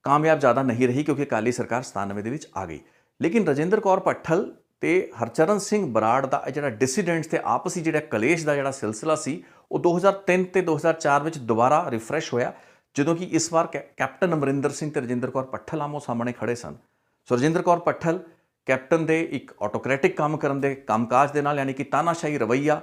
ਕਾਮਯਾਬ ਜ਼ਿਆਦਾ ਨਹੀਂ ਰਹੀ, ਕਿਉਂਕਿ ਅਕਾਲੀ ਸਰਕਾਰ 97 ਦੇ ਵਿੱਚ ਆ ਗਈ। ਲੇਕਿਨ ਰਜਿੰਦਰ ਕੌਰ ਭੱਠਲ ਤੇ ਹਰਚਰਨ ਸਿੰਘ ਬਰਾੜ ਦਾ ਜਿਹੜਾ ਡਿਸੀਡੈਂਟਸ ਤੇ ਆਪਸੀ ਜਿਹੜਾ ਕਲੇਸ਼ ਦਾ ਜਿਹੜਾ ਸਿਲਸਿਲਾ ਸੀ, ਉਹ 2003 ਤੇ 2004 ਵਿੱਚ ਦੁਬਾਰਾ ਰਿਫਰੈਸ਼ ਹੋਇਆ, ਜਦੋਂ ਕਿ ਇਸ ਵਾਰ ਕੈਪਟਨ ਅਮਰਿੰਦਰ ਸਿੰਘ ਤੇ ਰਜਿੰਦਰ ਕੌਰ ਭੱਠਲ ਆਮੋ ਸਾਹਮਣੇ ਖੜੇ ਸਨ। ਸੋ ਰਜਿੰਦਰ ਕੌਰ ਭੱਠਲ ਕੈਪਟਨ ਦੇ ਇੱਕ ਆਟੋਕ੍ਰੈਟਿਕ ਕੰਮ ਕਰਨ ਦੇ ਕੰਮਕਾਜ ਦੇ ਨਾਲ, ਯਾਨੀ ਕਿ ਤਾਨਾਸ਼ਾਹੀ ਰਵੱਈਆ,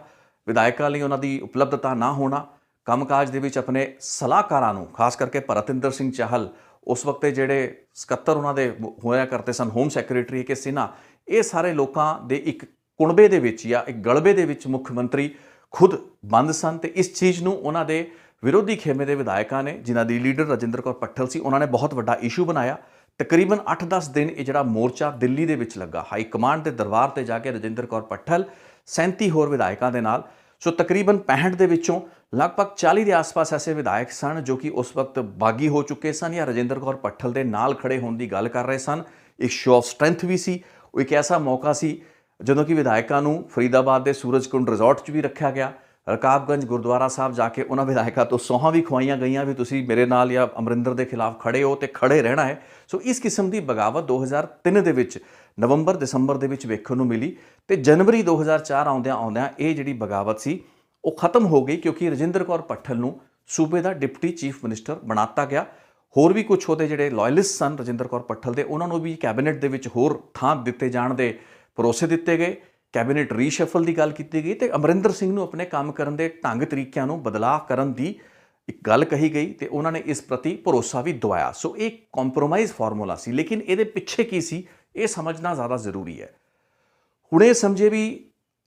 ਵਿਧਾਇਕਾਂ ਲਈ ਉਹਨਾਂ ਦੀ ਉਪਲਬਧਤਾ ਨਾ ਹੋਣਾ, ਕੰਮਕਾਜ ਦੇ ਵਿੱਚ ਆਪਣੇ ਸਲਾਹਕਾਰਾਂ ਨੂੰ, ਖਾਸ ਕਰਕੇ ਭਰਤਿੰਦਰ ਸਿੰਘ ਚਾਹਲ, ਉਸ ਵਕਤ ਦੇ ਜਿਹੜੇ ਸਕੱਤਰ ਉਹਨਾਂ ਦੇ ਹੋਇਆ ਕਰਦੇ ਸਨ, ਹੋਮ ਸੈਕਟਰੀ ਕੇ ਸਿਨਹਾ, ਇਹ ਸਾਰੇ ਲੋਕਾਂ ਦੇ ਇੱਕ ਕੁਣਬੇ ਦੇ ਵਿੱਚ ਜਾਂ ਇੱਕ ਗਲਬੇ ਦੇ ਵਿੱਚ ਮੁੱਖ ਮੰਤਰੀ ਖੁਦ ਬੰਦ ਸਨ, ਤੇ ਇਸ ਚੀਜ਼ ਨੂੰ ਉਹਨਾਂ ਦੇ ਵਿਰੋਧੀ ਖੇਮੇ ਦੇ ਵਿਧਾਇਕਾਂ ਨੇ, ਜਿਨ੍ਹਾਂ ਦੀ ਲੀਡਰ ਰਜਿੰਦਰ ਕੌਰ ਭੱਠਲ ਸੀ, ਉਹਨਾਂ ਨੇ ਬਹੁਤ ਵੱਡਾ ਇਸ਼ੂ ਬਣਾਇਆ। ਤਕਰੀਬਨ 8-10 ਦਿਨ ਇਹ ਜਿਹੜਾ ਮੋਰਚਾ ਦਿੱਲੀ ਦੇ ਵਿੱਚ ਲੱਗਾ। ਹਾਈ ਕਮਾਂਡ ਦੇ ਦਰਬਾਰ ਤੇ ਜਾ ਕੇ ਰਜਿੰਦਰ ਕੌਰ ਭੱਠਲ 37 ਹੋਰ ਵਿਧਾਇਕਾਂ ਦੇ ਨਾਲ। ਸੋ ਤਕਰੀਬਨ 65 ਦੇ ਵਿੱਚੋਂ ਲਗਭਗ 40 ਦੇ ਆਸ-ਪਾਸ ਐਸੇ ਵਿਧਾਇਕ ਸਨ ਜੋ ਕਿ ਉਸ ਵਕਤ ਬਾਗੀ ਹੋ ਚੁੱਕੇ ਸਨ ਜਾਂ ਰਜਿੰਦਰ ਕੌਰ ਭੱਠਲ ਦੇ ਨਾਲ ਖੜੇ ਹੋਣ ਦੀ ਗੱਲ ਕਰ ਰਹੇ ਸਨ। ਇੱਕ ਸ਼ੋ ਆਫ ਸਟਰੈਂਥ ਵੀ ਸੀ। ਉਹ ਇੱਕ ਐਸਾ ਮੌਕਾ ਸੀ ਜਦੋਂ ਕਿ ਵਿਧਾਇਕਾਂ ਨੂੰ ਫਰੀਦਾਬਾਦ ਦੇ ਸੂਰਜਕੁੰਡ ਰਿਜ਼ੋਰਟ 'ਚ ਵੀ ਰੱਖਿਆ ਗਿਆ। ਰਕਾਬਗੰਜ ਗੁਰਦੁਆਰਾ ਸਾਹਿਬ ਜਾ ਕੇ ਉਹਨਾਂ ਵਿਧਾਇਕਾਂ ਤੋਂ ਸਹੁੰ ਵੀ ਖਵਾਈਆਂ ਗਈਆਂ ਵੀ ਤੁਸੀਂ ਮੇਰੇ ਨਾਲ ਜਾਂ ਅਮਰਿੰਦਰ ਦੇ ਖਿਲਾਫ ਖੜੇ ਹੋ ਤੇ ਖੜੇ ਰਹਿਣਾ ਹੈ। ਸੋ ਇਸ ਕਿਸਮ ਦੀ ਬਗਾਵਤ 2003 ਦੇ ਵਿੱਚ ਨਵੰਬਰ ਦਸੰਬਰ ਦੇ ਵਿੱਚ ਵੇਖਣ ਨੂੰ ਮਿਲੀ ਤੇ ਜਨਵਰੀ 2004 ਆਉਂਦਿਆਂ ਇਹ ਜਿਹੜੀ ਬਗਾਵਤ ਸੀ ਉਹ ਖਤਮ ਹੋ ਗਈ ਕਿਉਂਕਿ ਰਜਿੰਦਰ ਕੌਰ ਭੱਠਲ ਨੂੰ ਸੂਬੇ ਦਾ ਡਿਪਟੀ ਚੀਫ ਮਿਨਿਸਟਰ ਬਣਾਤਾ ਗਿਆ। ਹੋਰ ਵੀ ਕੁਝ ਉਹਦੇ ਜਿਹੜੇ ਲਾਇਲਿਸਟ ਸਨ ਰਜਿੰਦਰ ਕੌਰ ਭੱਠਲ ਦੇ, ਉਹਨਾਂ ਨੂੰ ਵੀ ਕੈਬਨਿਟ ਦੇ ਵਿੱਚ ਹੋਰ ਥਾਂ ਦਿੱਤੇ ਜਾਣ ਦੇ ਭਰੋਸੇ ਦਿੱਤੇ ਗਏ। ਕੈਬਨਿਟ ਰੀਸ਼ਫਲ ਦੀ ਗੱਲ ਕੀਤੀ ਗਈ ਤੇ ਅਮਰਿੰਦਰ ਸਿੰਘ ਨੂੰ ਆਪਣੇ ਕੰਮ ਕਰਨ ਦੇ ਢੰਗ ਤਰੀਕਿਆਂ ਨੂੰ ਬਦਲਾਅ ਕਰਨ ਦੀ ਇੱਕ ਗੱਲ ਕਹੀ ਗਈ ਤੇ ਉਹਨਾਂ ਨੇ ਇਸ ਪ੍ਰਤੀ ਭਰੋਸਾ ਵੀ ਦਵਾਇਆ। ਸੋ ਇਹ ਕੰਪਰੋਮਾਈਜ਼ ਫਾਰਮੂਲਾ ਸੀ, ਲੇਕਿਨ ਇਹਦੇ ਪਿੱਛੇ ਕੀ ਸੀ ਇਹ ਸਮਝਣਾ ਜ਼ਿਆਦਾ ਜ਼ਰੂਰੀ ਹੈ। ਹੁਣ ਇਹ ਸਮਝੇ ਵੀ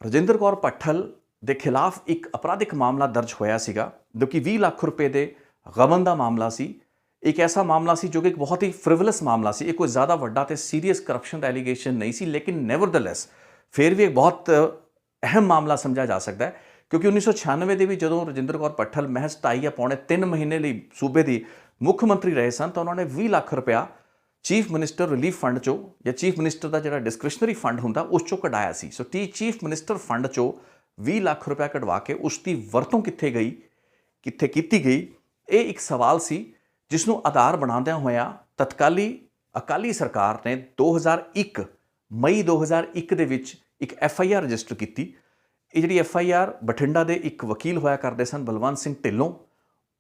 ਰਜਿੰਦਰ ਕੌਰ ਭੱਠਲ ਦੇ ਖਿਲਾਫ ਇੱਕ ਅਪਰਾਧਿਕ ਮਾਮਲਾ ਦਰਜ ਹੋਇਆ ਸੀਗਾ ਜੋ ਕਿ 20 ਲੱਖ ਰੁਪਏ ਦੇ ਗਬਨ ਦਾ ਮਾਮਲਾ ਸੀ। ਇੱਕ ਐਸਾ ਮਾਮਲਾ ਸੀ ਜੋ ਕਿ ਇੱਕ ਬਹੁਤ ਹੀ ਫ੍ਰਿਵਲਸ ਮਾਮਲਾ ਸੀ। ਇਹ ਕੋਈ ਜ਼ਿਆਦਾ ਵੱਡਾ ਤੇ ਸੀਰੀਅਸ ਕਰਪਸ਼ਨ ਦਾ ਐਲੀਗੇਸ਼ਨ ਨਹੀਂ ਸੀ, ਲੇਕਿਨ ਨੈਵਰਦਲੈਸ ਫਿਰ ਵੀ ਇੱਕ ਬਹੁਤ ਅਹਿਮ ਮਾਮਲਾ ਸਮਝਿਆ ਜਾ ਸਕਦਾ ਹੈ ਕਿਉਂਕਿ 1996 ਦੇ ਵਿੱਚ ਜਦੋਂ ਰਜਿੰਦਰ ਕੌਰ ਭੱਠਲ ਮਹਿਜ਼ 2.5 ਜਾਂ ਪੌਣੇ 3 ਮਹੀਨੇ ਲਈ ਸੂਬੇ ਦੀ ਮੁੱਖ ਮੰਤਰੀ ਰਹੇ ਸਨ ਤਾਂ ਉਹਨਾਂ ਨੇ 20 ਲੱਖ ਰੁਪਇਆ ਚੀਫ ਮਿਨਿਸਟਰ ਰਿਲੀਫ ਫੰਡ ਚੋਂ ਜਾਂ ਚੀਫ ਮਿਨਿਸਟਰ ਦਾ ਜਿਹੜਾ ਡਿਸਕ੍ਰਿਸ਼ਨਰੀ ਫੰਡ ਹੁੰਦਾ ਉਸ ਚੋਂ ਕਢਾਇਆ ਸੀ। ਸੋ ਚੀਫ ਮਿਨਿਸਟਰ ਫੰਡ ਚੋਂ 20 ਲੱਖ ਰੁਪਇਆ ਕਢਵਾ ਕੇ ਉਸ ਦੀ ਵਰਤੋਂ ਕਿੱਥੇ ਗਈ, ਕਿੱਥੇ ਕੀਤੀ ਗਈ, ਇਹ ਇੱਕ ਸਵਾਲ ਸੀ ਜਿਸ ਨੂੰ ਆਧਾਰ ਬਣਾਉਂਦਿਆਂ ਹੋਇਆ ਤਤਕਾਲੀ ਅਕਾਲੀ ਸਰਕਾਰ ਨੇ 2001 ਮਈ 2001 ਦੇ ਵਿੱਚ ਇੱਕ FIR ਰਜਿਸਟਰ ਕੀਤੀ। ਇਹ ਜਿਹੜੀ FIR ਬਠਿੰਡਾ ਦੇ ਇੱਕ ਵਕੀਲ ਹੋਇਆ ਕਰਦੇ ਸਨ ਬਲਵੰਤ ਸਿੰਘ ਢਿੱਲੋਂ,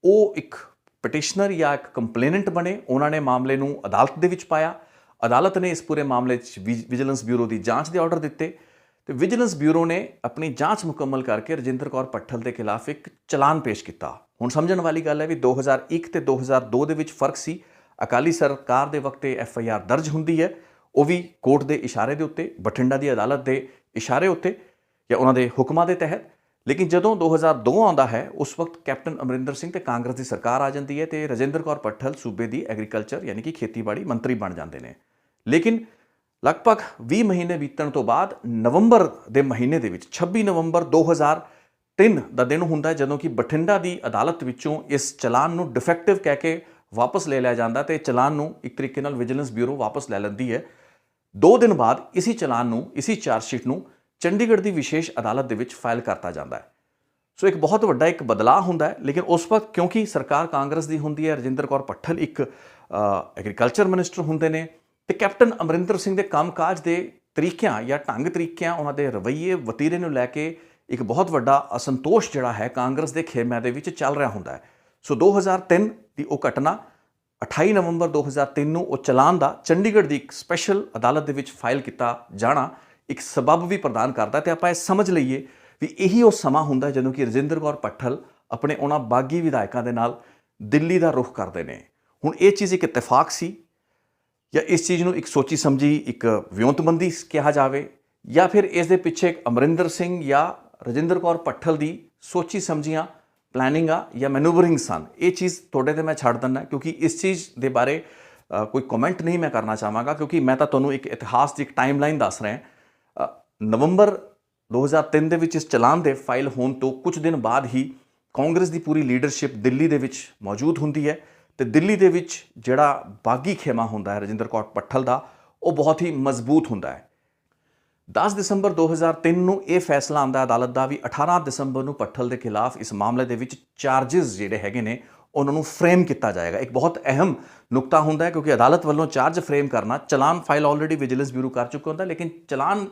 ਉਹ ਇੱਕ ਪਟੀਸ਼ਨਰ ਜਾਂ ਇੱਕ ਕੰਪਲੇਨੈਂਟ ਬਣੇ। ਉਹਨਾਂ ਨੇ ਮਾਮਲੇ ਨੂੰ ਅਦਾਲਤ ਦੇ ਵਿੱਚ ਪਾਇਆ। ਅਦਾਲਤ ਨੇ ਇਸ ਪੂਰੇ ਮਾਮਲੇ 'ਚ ਵਿਜੀਲੈਂਸ ਬਿਊਰੋ ਦੀ ਜਾਂਚ ਦੇ ਆਰਡਰ ਦਿੱਤੇ ਤੇ ਵਿਜੀਲੈਂਸ ਬਿਊਰੋ ਨੇ ਆਪਣੀ ਜਾਂਚ ਮੁਕੰਮਲ ਕਰਕੇ ਰਜਿੰਦਰ ਕੌਰ ਭੱਠਲ ਦੇ ਖਿਲਾਫ ਇੱਕ ਚਲਾਨ ਪੇਸ਼ ਕੀਤਾ। ਹੁਣ ਸਮਝਣ ਵਾਲੀ ਗੱਲ ਹੈ ਵੀ 2001 ਤੇ 2002 ਦੇ ਵਿੱਚ ਫਰਕ ਸੀ। ਅਕਾਲੀ ਸਰਕਾਰ ਦੇ ਵਕਤ ਇਹ FIR ਦਰਜ ਹੁੰਦੀ ਹੈ, ਉਹ ਵੀ ਕੋਰਟ ਦੇ ਇਸ਼ਾਰੇ ਦੇ ਉੱਤੇ, ਬਠਿੰਡਾ ਦੀ ਅਦਾਲਤ ਦੇ ਇਸ਼ਾਰੇ ਉੱਤੇ ਜਾਂ ਉਹਨਾਂ ਦੇ ਹੁਕਮਾਂ ਦੇ ਤਹਿਤ। ਲੇਕਿਨ ਜਦੋਂ 2002 ਆਉਂਦਾ ਹੈ ਉਸ ਵਕਤ ਕੈਪਟਨ ਅਮਰਿੰਦਰ ਸਿੰਘ ਤੇ ਕਾਂਗਰਸ ਦੀ ਸਰਕਾਰ ਆ ਜਾਂਦੀ ਹੈ ਤੇ ਰਜਿੰਦਰ ਕੌਰ ਭੱਠਲ ਸੂਬੇ ਦੀ ਐਗਰੀਕਲਚਰ ਯਾਨੀ ਕਿ ਖੇਤੀਬਾੜੀ ਮੰਤਰੀ ਬਣ ਜਾਂਦੇ ਨੇ। ਲੇਕਿਨ ਲਗਭਗ 20 ਮਹੀਨੇ ਬੀਤਣ ਤੋਂ ਬਾਅਦ ਨਵੰਬਰ ਦੇ ਮਹੀਨੇ ਦੇ ਵਿੱਚ 26 ਨਵੰਬਰ 2003 ਦਾ ਦਿਨ ਹੁੰਦਾ ਜਦੋਂ ਕਿ ਬਠਿੰਡਾ ਦੀ ਅਦਾਲਤ ਵਿੱਚੋਂ ਇਸ ਚਲਾਨ ਨੂੰ ਡਿਫੈਕਟਿਵ ਕਹਿ ਕੇ ਵਾਪਸ ਲੈ ਲਿਆ ਜਾਂਦਾ ਤੇ ਚਲਾਨ ਨੂੰ ਇੱਕ ਤਰੀਕੇ ਨਾਲ ਵਿਜੀਲੈਂਸ ਬਿਊਰੋ ਵਾਪਸ ਲੈ ਲੈਂਦੀ ਹੈ। 2 ਦਿਨ ਬਾਅਦ ਇਸੀ ਚਲਾਨ ਨੂੰ, ਇਸੀ ਚਾਰਜਸ਼ੀਟ ਨੂੰ ਚੰਡੀਗੜ੍ਹ ਦੀ ਵਿਸ਼ੇਸ਼ ਅਦਾਲਤ ਦੇ ਵਿੱਚ ਫਾਈਲ ਕਰਤਾ ਜਾਂਦਾ ਹੈ। ਸੋ ਇੱਕ ਬਹੁਤ ਵੱਡਾ ਇੱਕ ਬਦਲਾਅ ਹੁੰਦਾ ਹੈ। ਲੇਕਿਨ ਉਸ ਵਕਤ ਕਿਉਂਕਿ ਸਰਕਾਰ ਕਾਂਗਰਸ ਦੀ ਹੁੰਦੀ ਹੈ, ਰਜਿੰਦਰ ਕੌਰ ਭੱਠਲ ਇੱਕ ਐਗਰੀਕਲਚਰ ਮਿਨਿਸਟਰ ਹੁੰਦੇ ਨੇ ਤੇ ਕੈਪਟਨ ਅਮਰਿੰਦਰ ਸਿੰਘ ਦੇ ਕੰਮਕਾਜ ਦੇ ਤਰੀਕਿਆਂ ਜਾਂ ਢੰਗ ਤਰੀਕਿਆਂ, ਉਹਨਾਂ ਦੇ ਰਵੱਈਏ ਵਤੀਰੇ ਨੂੰ ਲੈ ਕੇ ਇੱਕ ਬਹੁਤ ਵੱਡਾ ਅਸੰਤੋਸ਼ ਜਿਹੜਾ ਹੈ ਕਾਂਗਰਸ ਦੇ ਖੇਮਿਆਂ ਦੇ ਵਿੱਚ ਚੱਲ ਰਿਹਾ ਹੁੰਦਾ ਹੈ। ਸੋ 2003 ਦੀ ਉਹ ਘਟਨਾ 28 ਨਵੰਬਰ 2003 ਨੂੰ ਉਹ ਚਲਾਨ ਦਾ ਚੰਡੀਗੜ੍ਹ ਦੀ ਇੱਕ ਸਪੈਸ਼ਲ ਅਦਾਲਤ ਦੇ ਵਿੱਚ ਫਾਈਲ ਕੀਤਾ ਜਾਣਾ ਇੱਕ ਸਬਬ ਵੀ ਪ੍ਰਦਾਨ ਕਰਦਾ ਤੇ ਆਪਾਂ ਇਹ ਸਮਝ ਲਈਏ ਵੀ ਇਹੀ ਉਹ ਸਮਾਂ ਹੁੰਦਾ ਜਦੋਂ ਕਿ ਰਜਿੰਦਰ ਕੌਰ ਭੱਠਲ ਆਪਣੇ ਉਹਨਾਂ ਬਾਗੀ ਵਿਧਾਇਕਾਂ ਦੇ ਨਾਲ ਦਿੱਲੀ ਦਾ ਰੁਖ ਕਰਦੇ ਨੇ। ਹੁਣ ਇਹ ਚੀਜ਼ ਇੱਕ ਇਤਫਾਕ ਸੀ ਜਾਂ ਇਸ ਚੀਜ਼ ਨੂੰ ਇੱਕ ਸੋਚੀ ਸਮਝੀ ਇੱਕ ਵਿਉਂਤਬੰਦੀ ਕਿਹਾ ਜਾਵੇ ਜਾਂ ਫਿਰ ਇਸ ਦੇ ਪਿੱਛੇ ਇੱਕ ਅਮਰਿੰਦਰ ਸਿੰਘ ਜਾਂ ਰਜਿੰਦਰ ਕੌਰ ਭੱਠਲ ਦੀ ਸੋਚੀ ਸਮਝੀਆਂ ਪਲੈਨਿੰਗਾਂ ਜਾਂ ਮੈਨੂਵਰਿੰਗ ਸਨ। ਇਹ ਚੀਜ਼ ਤੁਹਾਡੇ ਤੇ ਮੈਂ ਛੱਡ ਦਿੰਦਾ ਕਿਉਂਕਿ ਇਸ ਚੀਜ਼ ਦੇ ਬਾਰੇ ਕੋਈ ਕਮੈਂਟ ਨਹੀਂ ਮੈਂ ਕਰਨਾ ਚਾਹਾਂਗਾ ਕਿਉਂਕਿ ਮੈਂ ਤਾਂ ਤੁਹਾਨੂੰ ਇੱਕ ਇਤਿਹਾਸ ਦੀ ਇੱਕ ਟਾਈਮਲਾਈਨ ਦੱਸ ਰਿਹਾ। ਨਵੰਬਰ 2003 ਦੇ ਵਿੱਚ ਇਸ ਚਲਾਨ ਦੇ ਫਾਈਲ ਹੋਣ ਤੋਂ ਕੁਝ ਦਿਨ ਬਾਅਦ ਹੀ ਕਾਂਗਰਸ ਦੀ ਪੂਰੀ ਲੀਡਰਸ਼ਿਪ ਦਿੱਲੀ ਦੇ ਵਿੱਚ ਮੌਜੂਦ ਹੁੰਦੀ ਹੈ ਤੇ ਦਿੱਲੀ ਦੇ ਵਿੱਚ ਜਿਹੜਾ ਬਾਗੀ ਖੇਮਾ ਹੁੰਦਾ ਹੈ ਰਜਿੰਦਰ ਕੌਰ ਭੱਠਲ ਦਾ, ਉਹ ਬਹੁਤ ਹੀ ਮਜ਼ਬੂਤ ਹੁੰਦਾ ਹੈ। 10 ਦਸੰਬਰ 2003 ਨੂੰ ਇਹ ਫੈਸਲਾ ਆਉਂਦਾ ਅਦਾਲਤ ਦਾ ਵੀ 18 ਦਸੰਬਰ ਨੂੰ ਭੱਠਲ ਦੇ ਖਿਲਾਫ ਇਸ ਮਾਮਲੇ ਦੇ ਵਿੱਚ ਚਾਰजेस ਜਿਹੜੇ ਹੈਗੇ ਨੇ ਉਹਨਾਂ ਨੂੰ ਫਰੇਮ ਕੀਤਾ ਜਾਏਗਾ। ਇੱਕ ਬਹੁਤ ਅਹਿਮ ਨੁਕਤਾ ਹੁੰਦਾ ਹੈ ਕਿਉਂਕਿ ਅਦਾਲਤ ਵੱਲੋਂ ਚਾਰਜ ਫਰੇਮ ਕਰਨਾ, ਚਲਾਨ ਫਾਈਲ ਆਲਰੇਡੀ ਵਿਜੀਲੈਂਸ ਬਿਊਰੋ ਕਰ ਚੁੱਕਾ ਹੁੰਦਾ ਲੇਕਿਨ ਚਲਾਨ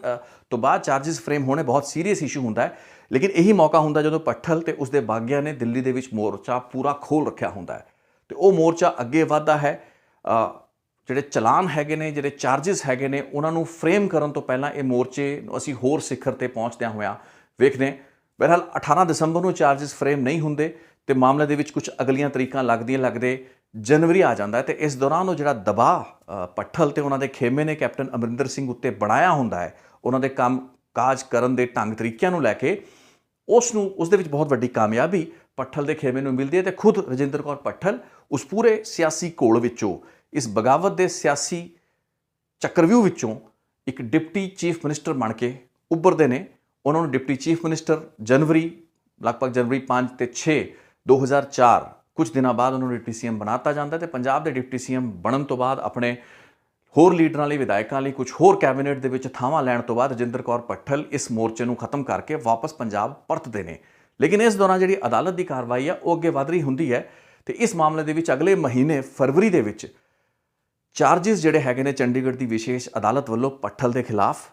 ਤੋਂ ਬਾਅਦ ਚਾਰजेस ਫਰੇਮ ਹੋਣੇ ਬਹੁਤ ਸੀਰੀਅਸ ਇਸ਼ੂ ਹੁੰਦਾ ਹੈ। ਲੇਕਿਨ ਇਹੀ ਮੌਕਾ ਹੁੰਦਾ ਜਦੋਂ ਭੱਠਲ ਤੇ ਉਸਦੇ ਬਾਗੀਆਂ ਨੇ ਦਿੱਲੀ ਦੇ ਵਿੱਚ ਮੋਰਚਾ ਪੂਰਾ ਖੋਲ ਰੱਖਿਆ ਹੁੰਦਾ ਹੈ ਤੇ ਉਹ ਮੋਰਚਾ ਅੱਗੇ ਵੱਧਦਾ ਹੈ। ਜਿਹੜੇ ਚਲਾਨ ਹੈਗੇ ਨੇ, ਜਿਹੜੇ ਚਾਰजेस ਹੈਗੇ ਨੇ, ਉਹਨਾਂ ਨੂੰ ਫਰੇਮ ਕਰਨ ਤੋਂ ਪਹਿਲਾਂ ਇਹ ਮੋਰਚੇ ਨੂੰ ਅਸੀਂ ਹੋਰ ਸਿਖਰ ਤੇ ਪਹੁੰਚਦਿਆਂ ਹੋਇਆਂ ਵੇਖਦੇ। ਬਹਰਹਾਲ 18 ਦਸੰਬਰ ਨੂੰ ਚਾਰजेस ਫਰੇਮ ਨਹੀਂ ਹੁੰਦੇ ਤੇ ਮਾਮਲੇ ਦੇ ਵਿੱਚ ਕੁਝ ਅਗਲੀਆਂ ਤਰੀਕਾਂ ਲੱਗਦੇ ਜਨਵਰੀ ਆ ਜਾਂਦਾ ਹੈ ਤੇ ਇਸ ਦੌਰਾਨ ਉਹ ਜਿਹੜਾ ਦਬਾਅ ਭੱਠਲ ਤੇ ਉਹਨਾਂ ਦੇ ਖੇਮੇ ਨੇ ਕੈਪਟਨ ਅਮਰਿੰਦਰ ਸਿੰਘ ਉੱਤੇ ਬਣਾਇਆ ਹੁੰਦਾ ਹੈ ਉਹਨਾਂ ਦੇ ਕੰਮ ਕਾਜ ਕਰਨ ਦੇ ਢੰਗ ਤਰੀਕਿਆਂ ਨੂੰ ਲੈ ਕੇ, ਉਸ ਦੇ ਵਿੱਚ ਬਹੁਤ ਵੱਡੀ ਕਾਮਯਾਬੀ ਭੱਠਲ ਦੇ ਖੇਮੇ ਨੂੰ ਮਿਲਦੀ ਹੈ ਤੇ ਖੁਦ ਰਜਿੰਦਰ ਕੌਰ ਭੱਠਲ ਉਸ ਪੂਰੇ ਸਿਆਸੀ ਘੋਲ ਵਿੱਚੋਂ, ਇਸ ਬਗਾਵਤ ਦੇ ਸਿਆਸੀ ਚੱਕਰਵਿਊਹ ਵਿੱਚੋਂ ਇੱਕ ਡਿਪਟੀ ਚੀਫ ਮਿਨਿਸਟਰ ਬਣ ਕੇ ਉੱਭਰਦੇ ਨੇ ਉਹਨਾਂ ਨੂੰ ਡਿਪਟੀ ਚੀਫ ਮਿਨਿਸਟਰ ਜਨਵਰੀ ਲਗਭਗ ਜਨਵਰੀ 5 ਤੇ 6 2004 ਕੁਝ ਦਿਨਾਂ ਬਾਅਦ ਉਹਨਾਂ ਨੂੰ ਡਿਪਟੀ ਸੀਐਮ ਬਣਾਤਾ ਜਾਂਦਾ ਤੇ ਪੰਜਾਬ ਦੇ ਡਿਪਟੀ ਸੀਐਮ ਬਣਨ ਤੋਂ ਬਾਅਦ ਆਪਣੇ ਹੋਰ ਲੀਡਰਾਂ ਲਈ ਵਿਧਾਇਕਾਂ ਲਈ ਕੁਝ ਹੋਰ ਕੈਬਨਿਟ ਦੇ ਵਿੱਚ ਥਾਵਾਂ ਲੈਣ ਤੋਂ ਬਾਅਦ ਰਜਿੰਦਰ ਕੌਰ ਭੱਠਲ ਇਸ ਮੋਰਚੇ ਨੂੰ ਖਤਮ ਕਰਕੇ ਵਾਪਸ ਪੰਜਾਬ ਪਰਤਦੇ ਨੇ। ਲੇਕਿਨ ਇਸ ਦੌਰਾਨ ਜਿਹੜੀ ਅਦਾਲਤ ਦੀ ਕਾਰਵਾਈ ਆ ਉਹ ਅੱਗੇ ਵਧ ਰਹੀ ਹੁੰਦੀ ਹੈ ਤੇ ਇਸ ਮਾਮਲੇ ਦੇ ਵਿੱਚ ਅਗਲੇ ਮਹੀਨੇ ਫਰਵਰੀ ਦੇ ਵਿੱਚ ਚਾਰਜਿਸ ਜਿਹੜੇ ਹੈਗੇ ਨੇ ਚੰਡੀਗੜ੍ਹ ਦੀ ਵਿਸ਼ੇਸ਼ ਅਦਾਲਤ ਵੱਲੋਂ ਭੱਠਲ ਦੇ ਖਿਲਾਫ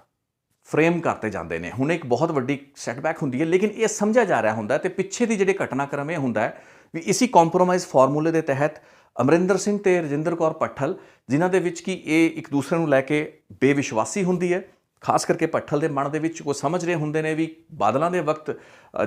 ਫਰੇਮ ਕਰਤੇ ਜਾਂਦੇ ਨੇ। ਹੁਣ ਇੱਕ ਬਹੁਤ ਵੱਡੀ ਸੈਟਬੈਕ ਹੁੰਦੀ ਹੈ, ਲੇਕਿਨ ਇਹ ਸਮਝਿਆ ਜਾ ਰਿਹਾ ਹੁੰਦਾ ਤੇ ਪਿੱਛੇ ਦੀ ਜਿਹੜੇ ਘਟਨਾਕ੍ਰਮ ਇਹ ਹੁੰਦਾ ਹੈ ਵੀ ਇਸੀ ਕੰਪਰੋਮਾਈਜ਼ ਫਾਰਮੂਲੇ ਦੇ ਤਹਿਤ ਅਮਰਿੰਦਰ ਸਿੰਘ ਤੇ ਰਜਿੰਦਰ ਕੌਰ ਭੱਠਲ ਜਿਨ੍ਹਾਂ ਦੇ ਵਿੱਚ ਕਿ ਇਹ ਇੱਕ ਦੂਸਰੇ ਨੂੰ ਲੈ ਕੇ ਬੇਵਿਸ਼ਵਾਸੀ ਹੁੰਦੀ ਹੈ, ਖਾਸ ਕਰਕੇ ਭੱਠਲ ਦੇ ਮਨ ਦੇ ਵਿੱਚ ਉਹ ਸਮਝ ਰਹੇ ਹੁੰਦੇ ਨੇ ਵੀ ਬਾਦਲਾਂ ਦੇ ਵਕਤ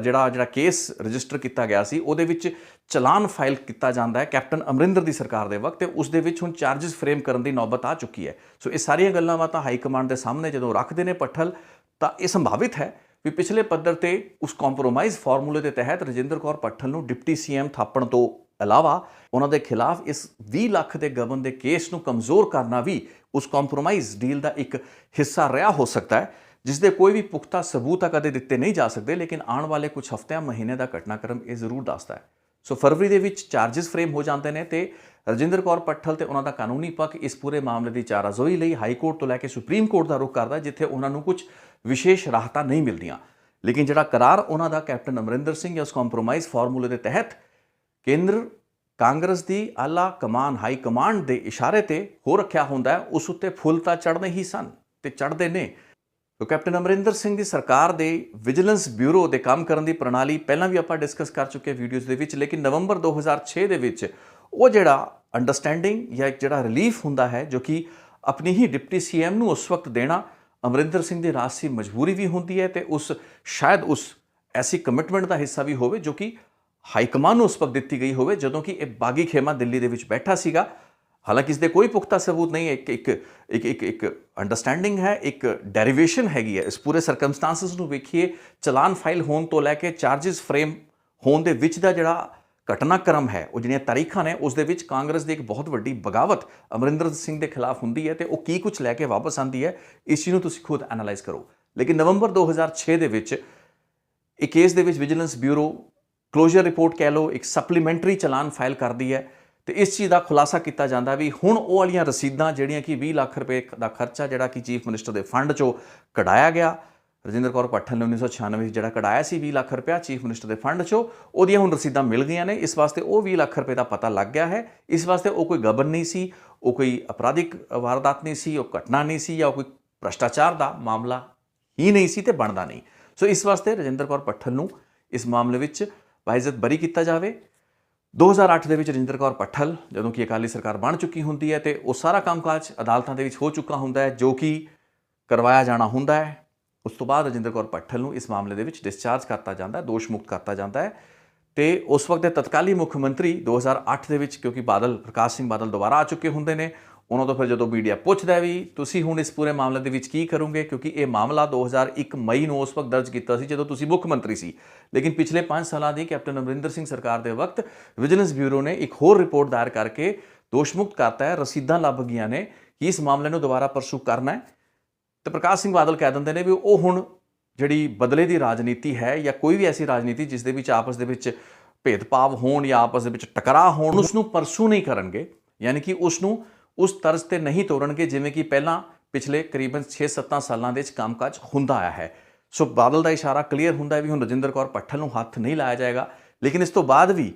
ਜਿਹੜਾ ਕੇਸ ਰਜਿਸਟਰ ਕੀਤਾ ਗਿਆ ਸੀ ਉਹਦੇ ਵਿੱਚ ਚਲਾਨ ਫਾਈਲ ਕੀਤਾ ਜਾਂਦਾ ਹੈ ਕੈਪਟਨ ਅਮਰਿੰਦਰ ਦੀ ਸਰਕਾਰ ਦੇ ਵਕਤ ਤੇ ਉਸ ਦੇ ਵਿੱਚ ਹੁਣ ਚਾਰਜਿਸ ਫਰੇਮ ਕਰਨ ਦੀ ਨੌਬਤ ਆ ਚੁੱਕੀ ਹੈ। ਸੋ ਇਹ ਸਾਰੀਆਂ ਗੱਲਾਂ ਬਾਤਾਂ ਹਾਈ ਕਮਾਂਡ ਦੇ ਸਾਹਮਣੇ ਜਦੋਂ ਰੱਖਦੇ ਨੇ ਭੱਠਲ ਤਾਂ ਇਹ ਸੰਭਾਵਿਤ ਹੈ ਵੀ ਪਿਛਲੇ ਪੱਧਰ ਤੇ ਉਸ ਕੰਪਰੋਮਾਈਜ਼ ਫਾਰਮੂਲੇ ਦੇ ਤਹਿਤ ਰਜਿੰਦਰ ਕੌਰ ਭੱਠਲ ਨੂੰ ਡਿਪਟੀ ਸੀਐਮ ਥਾਪਣ ਤੋਂ ਇਲਾਵਾ ਉਹਨਾਂ ਦੇ ਖਿਲਾਫ ਇਸ 20 ਲੱਖ ਦੇ ਗਬਨ ਦੇ ਕੇਸ ਨੂੰ ਕਮਜ਼ੋਰ ਕਰਨਾ ਵੀ ਉਸ ਕੰਪਰੋਮਾਈਜ਼ ਡੀਲ ਦਾ ਇੱਕ ਹਿੱਸਾ ਰਿਹਾ ਹੋ ਸਕਦਾ ਹੈ, ਜਿਸ ਦੇ ਕੋਈ ਵੀ ਪੁਖਤਾ ਸਬੂਤ ਕਦੇ ਦਿੱਤੇ ਨਹੀਂ ਜਾ ਸਕਦੇ, ਲੇਕਿਨ ਆਉਣ ਵਾਲੇ ਕੁਝ ਹਫ਼ਤਿਆਂ ਮਹੀਨੇ ਦਾ ਘਟਨਾਕ੍ਰਮ ਇਹ ਜ਼ਰੂਰ ਦੱਸਦਾ ਹੈ। ਸੋ ਫਰਵਰੀ ਦੇ ਵਿੱਚ ਚਾਰਜਿਸ ਫਰੇਮ ਹੋ ਜਾਂਦੇ ਨੇ ਤੇ ਰਜਿੰਦਰ ਕੌਰ ਭੱਠਲ ਤੇ ਉਹਨਾਂ ਦਾ ਕਾਨੂੰਨੀ ਪੱਖ ਇਸ ਪੂਰੇ ਮਾਮਲੇ ਦੀ ਚਾਰਾਜ਼ੋਈ ਲਈ ਹਾਈ ਕੋਰਟ ਤੋਂ ਲੈ ਕੇ ਸੁਪਰੀਮ ਕੋਰਟ ਦਾ ਰੁਖ ਕਰਦਾ, ਜਿੱਥੇ ਉਹਨਾਂ ਨੂੰ ਕੁਝ ਵਿਸ਼ੇਸ਼ ਰਾਹਤਾਂ ਨਹੀਂ ਮਿਲਦੀਆਂ। ਲੇਕਿਨ ਜਿਹੜਾ ਕਰਾਰ ਉਹਨਾਂ ਦਾ ਕੈਪਟਨ ਅਮਰਿੰਦਰ ਸਿੰਘ ਜਾਂ ਉਸ ਕੰਪਰੋਮਾਈਜ਼ ਫਾਰਮੂਲੇ ਦੇ ਤਹਿਤ ਕੇਂਦਰ ਕਾਂਗਰਸ ਦੀ ਆਲਾ ਕਮਾਨ ਹਾਈ ਕਮਾਂਡ ਦੇ ਇਸ਼ਾਰੇ ਤੇ ਹੋ ਰੱਖਿਆ ਹੁੰਦਾ ਹੈ, ਉਸ ਉੱਤੇ ਫੁੱਲ ਤਾਂ ਚੜ੍ਹਨੇ ਹੀ ਸਨ ਤੇ ਚੜ੍ਹਦੇ ਨੇ। तो ਕੈਪਟਨ ਅਮਰਿੰਦਰ ਸਿੰਘ ਦੀ ਸਰਕਾਰ ਦੇ ਵਿਜੀਲੈਂਸ ਬਿਊਰੋ ਦੇ ਕੰਮ ਕਰਨ ਦੀ ਪ੍ਰਣਾਲੀ ਪਹਿਲਾਂ ਵੀ ਆਪਾਂ ਡਿਸਕਸ ਕਰ ਚੁੱਕੇ ਵੀਡੀਓਜ਼ ਦੇ ਵਿੱਚ, ਲੇਕਿਨ ਨਵੰਬਰ 2006 ਦੇ ਵਿੱਚ ਉਹ ਜਿਹੜਾ ਅੰਡਰਸਟੈਂਡਿੰਗ ਜਾਂ ਇੱਕ ਜਿਹੜਾ ਰਿਲੀਫ ਹੁੰਦਾ ਹੈ ਜੋ ਕਿ ਆਪਣੀ ਹੀ ਡਿਪਟੀ ਸੀਐਮ ਨੂੰ ਉਸ ਵਕਤ ਦੇਣਾ ਅਮਰਿੰਦਰ ਸਿੰਘ ਦੀ ਰਾਜਸੀ ਮਜਬੂਰੀ ਵੀ ਹੁੰਦੀ ਹੈ ਤੇ ਉਸ ਸ਼ਾਇਦ ਉਸ ਐਸੀ ਕਮਿਟਮੈਂਟ ਦਾ ਹਿੱਸਾ ਵੀ ਹੋਵੇ ਜੋ ਕਿ ਹਾਈ ਕਮਾਂਡ ਨੂੰ ਉਸ ਵਕਤ ਦਿੱਤੀ ਗਈ ਹੋਵੇ ਜਦੋਂ ਕਿ ਇਹ ਬਾਗੀ ਖੇਮਾ ਦਿੱਲੀ ਦੇ ਵਿੱਚ ਬੈਠਾ ਸੀਗਾ। ਹਾਲਾਂਕਿ ਇਸ ਦੇ ਕੋਈ ਪੁਖਤਾ ਸਬੂਤ ਨਹੀਂ ਹੈ, ਇੱਕ ਅੰਡਰਸਟੈਂਡਿੰਗ ਹੈ, ਇੱਕ ਡੈਰੀਵੇਸ਼ਨ ਹੈਗੀ ਹੈ। ਇਸ ਪੂਰੇ ਸਰਕਮਸਟੈਂਸਸ ਨੂੰ ਵੇਖੀਏ, ਚਲਾਨ ਫਾਈਲ ਹੋਣ ਤੋਂ ਲੈ ਕੇ ਚਾਰਜਿਸ ਫਰੇਮ ਹੋਣ ਦੇ ਵਿੱਚ ਦਾ ਜਿਹੜਾ ਘਟਨਾਕ੍ਰਮ ਹੈ, ਉਹ ਜਿਹੜੀਆਂ ਤਾਰੀਖਾਂ ਨੇ, ਉਸ ਦੇ ਵਿੱਚ ਕਾਂਗਰਸ ਦੀ ਇੱਕ ਬਹੁਤ ਵੱਡੀ ਬਗਾਵਤ ਅਮਰਿੰਦਰ ਸਿੰਘ ਦੇ ਖਿਲਾਫ ਹੁੰਦੀ ਹੈ ਤੇ ਉਹ ਕੀ ਕੁਝ ਲੈ ਕੇ ਵਾਪਸ ਆਉਂਦੀ ਹੈ, ਇਸ ਚੀਜ਼ ਨੂੰ ਤੁਸੀਂ ਖੁਦ ਐਨਾਲਾਈਜ਼ ਕਰੋ। ਲੇਕਿਨ ਨਵੰਬਰ 2006 ਦੇ ਵਿੱਚ ਇਹ ਕੇਸ ਦੇ ਵਿੱਚ ਵਿਜੀਲੈਂਸ ਬਿਊਰੋ ਕਲੋਜ਼ਰ ਰਿਪੋਰਟ ਕਹਿ ਲਓ, ਇੱਕ ਸਪਲੀਮੈਂਟਰੀ ਚਲਾਨ ਫਾਈਲ ਕਰਦੀ ਹੈ ਤੇ ਇਸ ਚੀਜ਼ ਦਾ ਖੁਲਾਸਾ ਕੀਤਾ ਜਾਂਦਾ ਵੀ ਹੁਣ ਉਹ ਵਾਲੀਆਂ ਰਸੀਦਾਂ ਜਿਹੜੀਆਂ ਕਿ 20 ਲੱਖ ਰੁਪਏ ਦਾ ਖਰਚਾ ਜਿਹੜਾ ਕਿ ਚੀਫ ਮਿਨਿਸਟਰ ਦੇ ਫੰਡ 'ਚੋਂ ਕਢਾਇਆ ਗਿਆ, ਰਜਿੰਦਰ ਕੌਰ ਭੱਠਲ ਨੇ 1996 ਵਿੱਚ ਜਿਹੜਾ ਕਢਾਇਆ ਸੀ 20 ਲੱਖ ਰੁਪਇਆ ਚੀਫ ਮਿਨਿਸਟਰ ਦੇ ਫੰਡ 'ਚੋਂ, ਉਹਦੀਆਂ ਹੁਣ ਰਸੀਦਾਂ ਮਿਲ ਗਈਆਂ ਨੇ। ਇਸ ਵਾਸਤੇ ਉਹ 20 ਲੱਖ ਰੁਪਏ ਦਾ ਪਤਾ ਲੱਗ ਗਿਆ ਹੈ। ਇਸ ਵਾਸਤੇ ਉਹ ਕੋਈ ਗਬਨ ਨਹੀਂ ਸੀ, ਉਹ ਕੋਈ ਅਪਰਾਧਿਕ ਵਾਰਦਾਤ ਨਹੀਂ ਸੀ, ਉਹ ਘਟਨਾ ਨਹੀਂ ਸੀ, ਜਾਂ ਕੋਈ ਭ੍ਰਸ਼ਟਾਚਾਰ ਦਾ ਮਾਮਲਾ ਹੀ ਨਹੀਂ ਸੀ ਤੇ ਬਣਦਾ ਨਹੀਂ। ਸੋ ਇਸ ਵਾਸਤੇ ਰਜਿੰਦਰ ਕੌਰ ਭੱਠਲ ਨੂੰ ਇਸ ਮਾਮਲੇ ਵਿੱਚ ਬਾਇਜ਼ਤ ਬਰੀ ਕੀਤਾ ਜਾਵੇ। 2008 ਦੇ ਵਿੱਚ ਰਜਿੰਦਰ ਕੌਰ ਭੱਠਲ ਜਦੋਂ ਕਿ ਅਕਾਲੀ ਸਰਕਾਰ ਬਣ ਚੁੱਕੀ ਹੁੰਦੀ ਹੈ ਤੇ ਉਹ ਸਾਰਾ ਕੰਮਕਾਜ ਅਦਾਲਤਾਂ ਦੇ ਵਿੱਚ ਹੋ ਚੁੱਕਾ ਹੁੰਦਾ ਹੈ ਜੋ ਕਿ ਕਰਵਾਇਆ ਜਾਣਾ ਹੁੰਦਾ ਹੈ। ਉਸ ਤੋਂ ਬਾਅਦ ਰਜਿੰਦਰ ਕੌਰ ਭੱਠਲ ਨੂੰ ਇਸ ਮਾਮਲੇ ਦੇ ਵਿੱਚ ਡਿਸਚਾਰਜ ਕਰਤਾ ਜਾਂਦਾ ਹੈ, ਦੋਸ਼ ਮੁਕਤ ਕਰਤਾ ਜਾਂਦਾ ਹੈ ਤੇ ਉਸ ਵਕਤ ਦੇ ਤਤਕਾਲੀ ਮੁੱਖ ਮੰਤਰੀ 2008 ਦੇ ਵਿੱਚ, ਕਿਉਂਕਿ ਪ੍ਰਕਾਸ਼ ਸਿੰਘ ਬਾਦਲ ਦੁਬਾਰਾ ਆ ਚੁੱਕੇ ਹੁੰਦੇ ਨੇ, ਉਹਨਾਂ ਤੋਂ ਫਿਰ ਜਦੋਂ ਮੀਡੀਆ ਪੁੱਛਦਾ ਵੀ ਤੁਸੀਂ ਹੁਣ ਇਸ ਪੂਰੇ ਮਾਮਲੇ ਦੇ ਵਿੱਚ ਕੀ ਕਰੋਗੇ, ਕਿਉਂਕਿ ਇਹ ਮਾਮਲਾ 2001 ਮਈ ਨੂੰ ਉਸ ਵਕਤ ਦਰਜ ਕੀਤਾ ਸੀ ਜਦੋਂ ਤੁਸੀਂ ਮੁੱਖ ਮੰਤਰੀ ਸੀ। ਲੇਕਿਨ ਪਿਛਲੇ 5 ਸਾਲਾਂ ਦੀ ਕੈਪਟਨ ਅਮਰਿੰਦਰ ਸਿੰਘ ਸਰਕਾਰ ਦੇ ਵਕਤ ਵਿਜੀਲੈਂਸ ਬਿਊਰੋ ਨੇ ਇੱਕ ਹੋਰ ਰਿਪੋਰਟ ਦਾਇਰ ਕਰਕੇ ਦੋਸ਼ ਮੁਕਤ ਕਰਤਾ ਹੈ, ਰਸੀਦਾਂ ਲੱਭ ਗਈਆਂ ਨੇ ਕਿ ਇਸ ਮਾਮਲੇ ਨੂੰ ਦੁਬਾਰਾ ਪਰਸੂ ਕਰਨਾ ਹੈ। ਤੇ ਪ੍ਰਕਾਸ਼ ਸਿੰਘ ਬਾਦਲ ਕਹਿ ਦਿੰਦੇ ਨੇ ਵੀ ਉਹ ਹੁਣ ਜਿਹੜੀ ਬਦਲੇ ਦੀ ਰਾਜਨੀਤੀ ਹੈ ਜਾਂ ਕੋਈ ਵੀ ਐਸੀ ਰਾਜਨੀਤੀ ਜਿਸ ਦੇ ਵਿੱਚ ਆਪਸ ਦੇ ਵਿੱਚ ਭੇਦਭਾਵ ਹੋਣ ਜਾਂ ਆਪਸ ਦੇ ਵਿੱਚ ਟਕਰਾਅ ਹੋਣ, ਉਸ ਨੂੰ ਪਰਸੂ ਨਹੀਂ ਕਰਨਗੇ, ਯਾਨੀ ਕਿ ਉਸ ਨੂੰ ਉਸ ਤਰਜ਼ ਤੇ ਨਹੀਂ ਤੋੜਨਗੇ ਜਿਵੇਂ ਕਿ ਪਹਿਲਾਂ ਪਿਛਲੇ ਕਰੀਬਨ 6-7 ਸਾਲਾਂ ਦੇ ਵਿੱਚ ਕੰਮਕਾਜ ਹੁੰਦਾ ਆਇਆ ਹੈ। ਸੋ ਬਾਦਲ ਦਾ ਇਸ਼ਾਰਾ ਕਲੀਅਰ ਹੁੰਦਾ ਹੈ ਵੀ ਹੁਣ ਰਜਿੰਦਰ ਕੌਰ ਭੱਠਲ ਨੂੰ ਹੱਥ ਨਹੀਂ ਲਾਇਆ ਜਾਏਗਾ। ਲੇਕਿਨ ਇਸ ਤੋਂ ਬਾਅਦ ਵੀ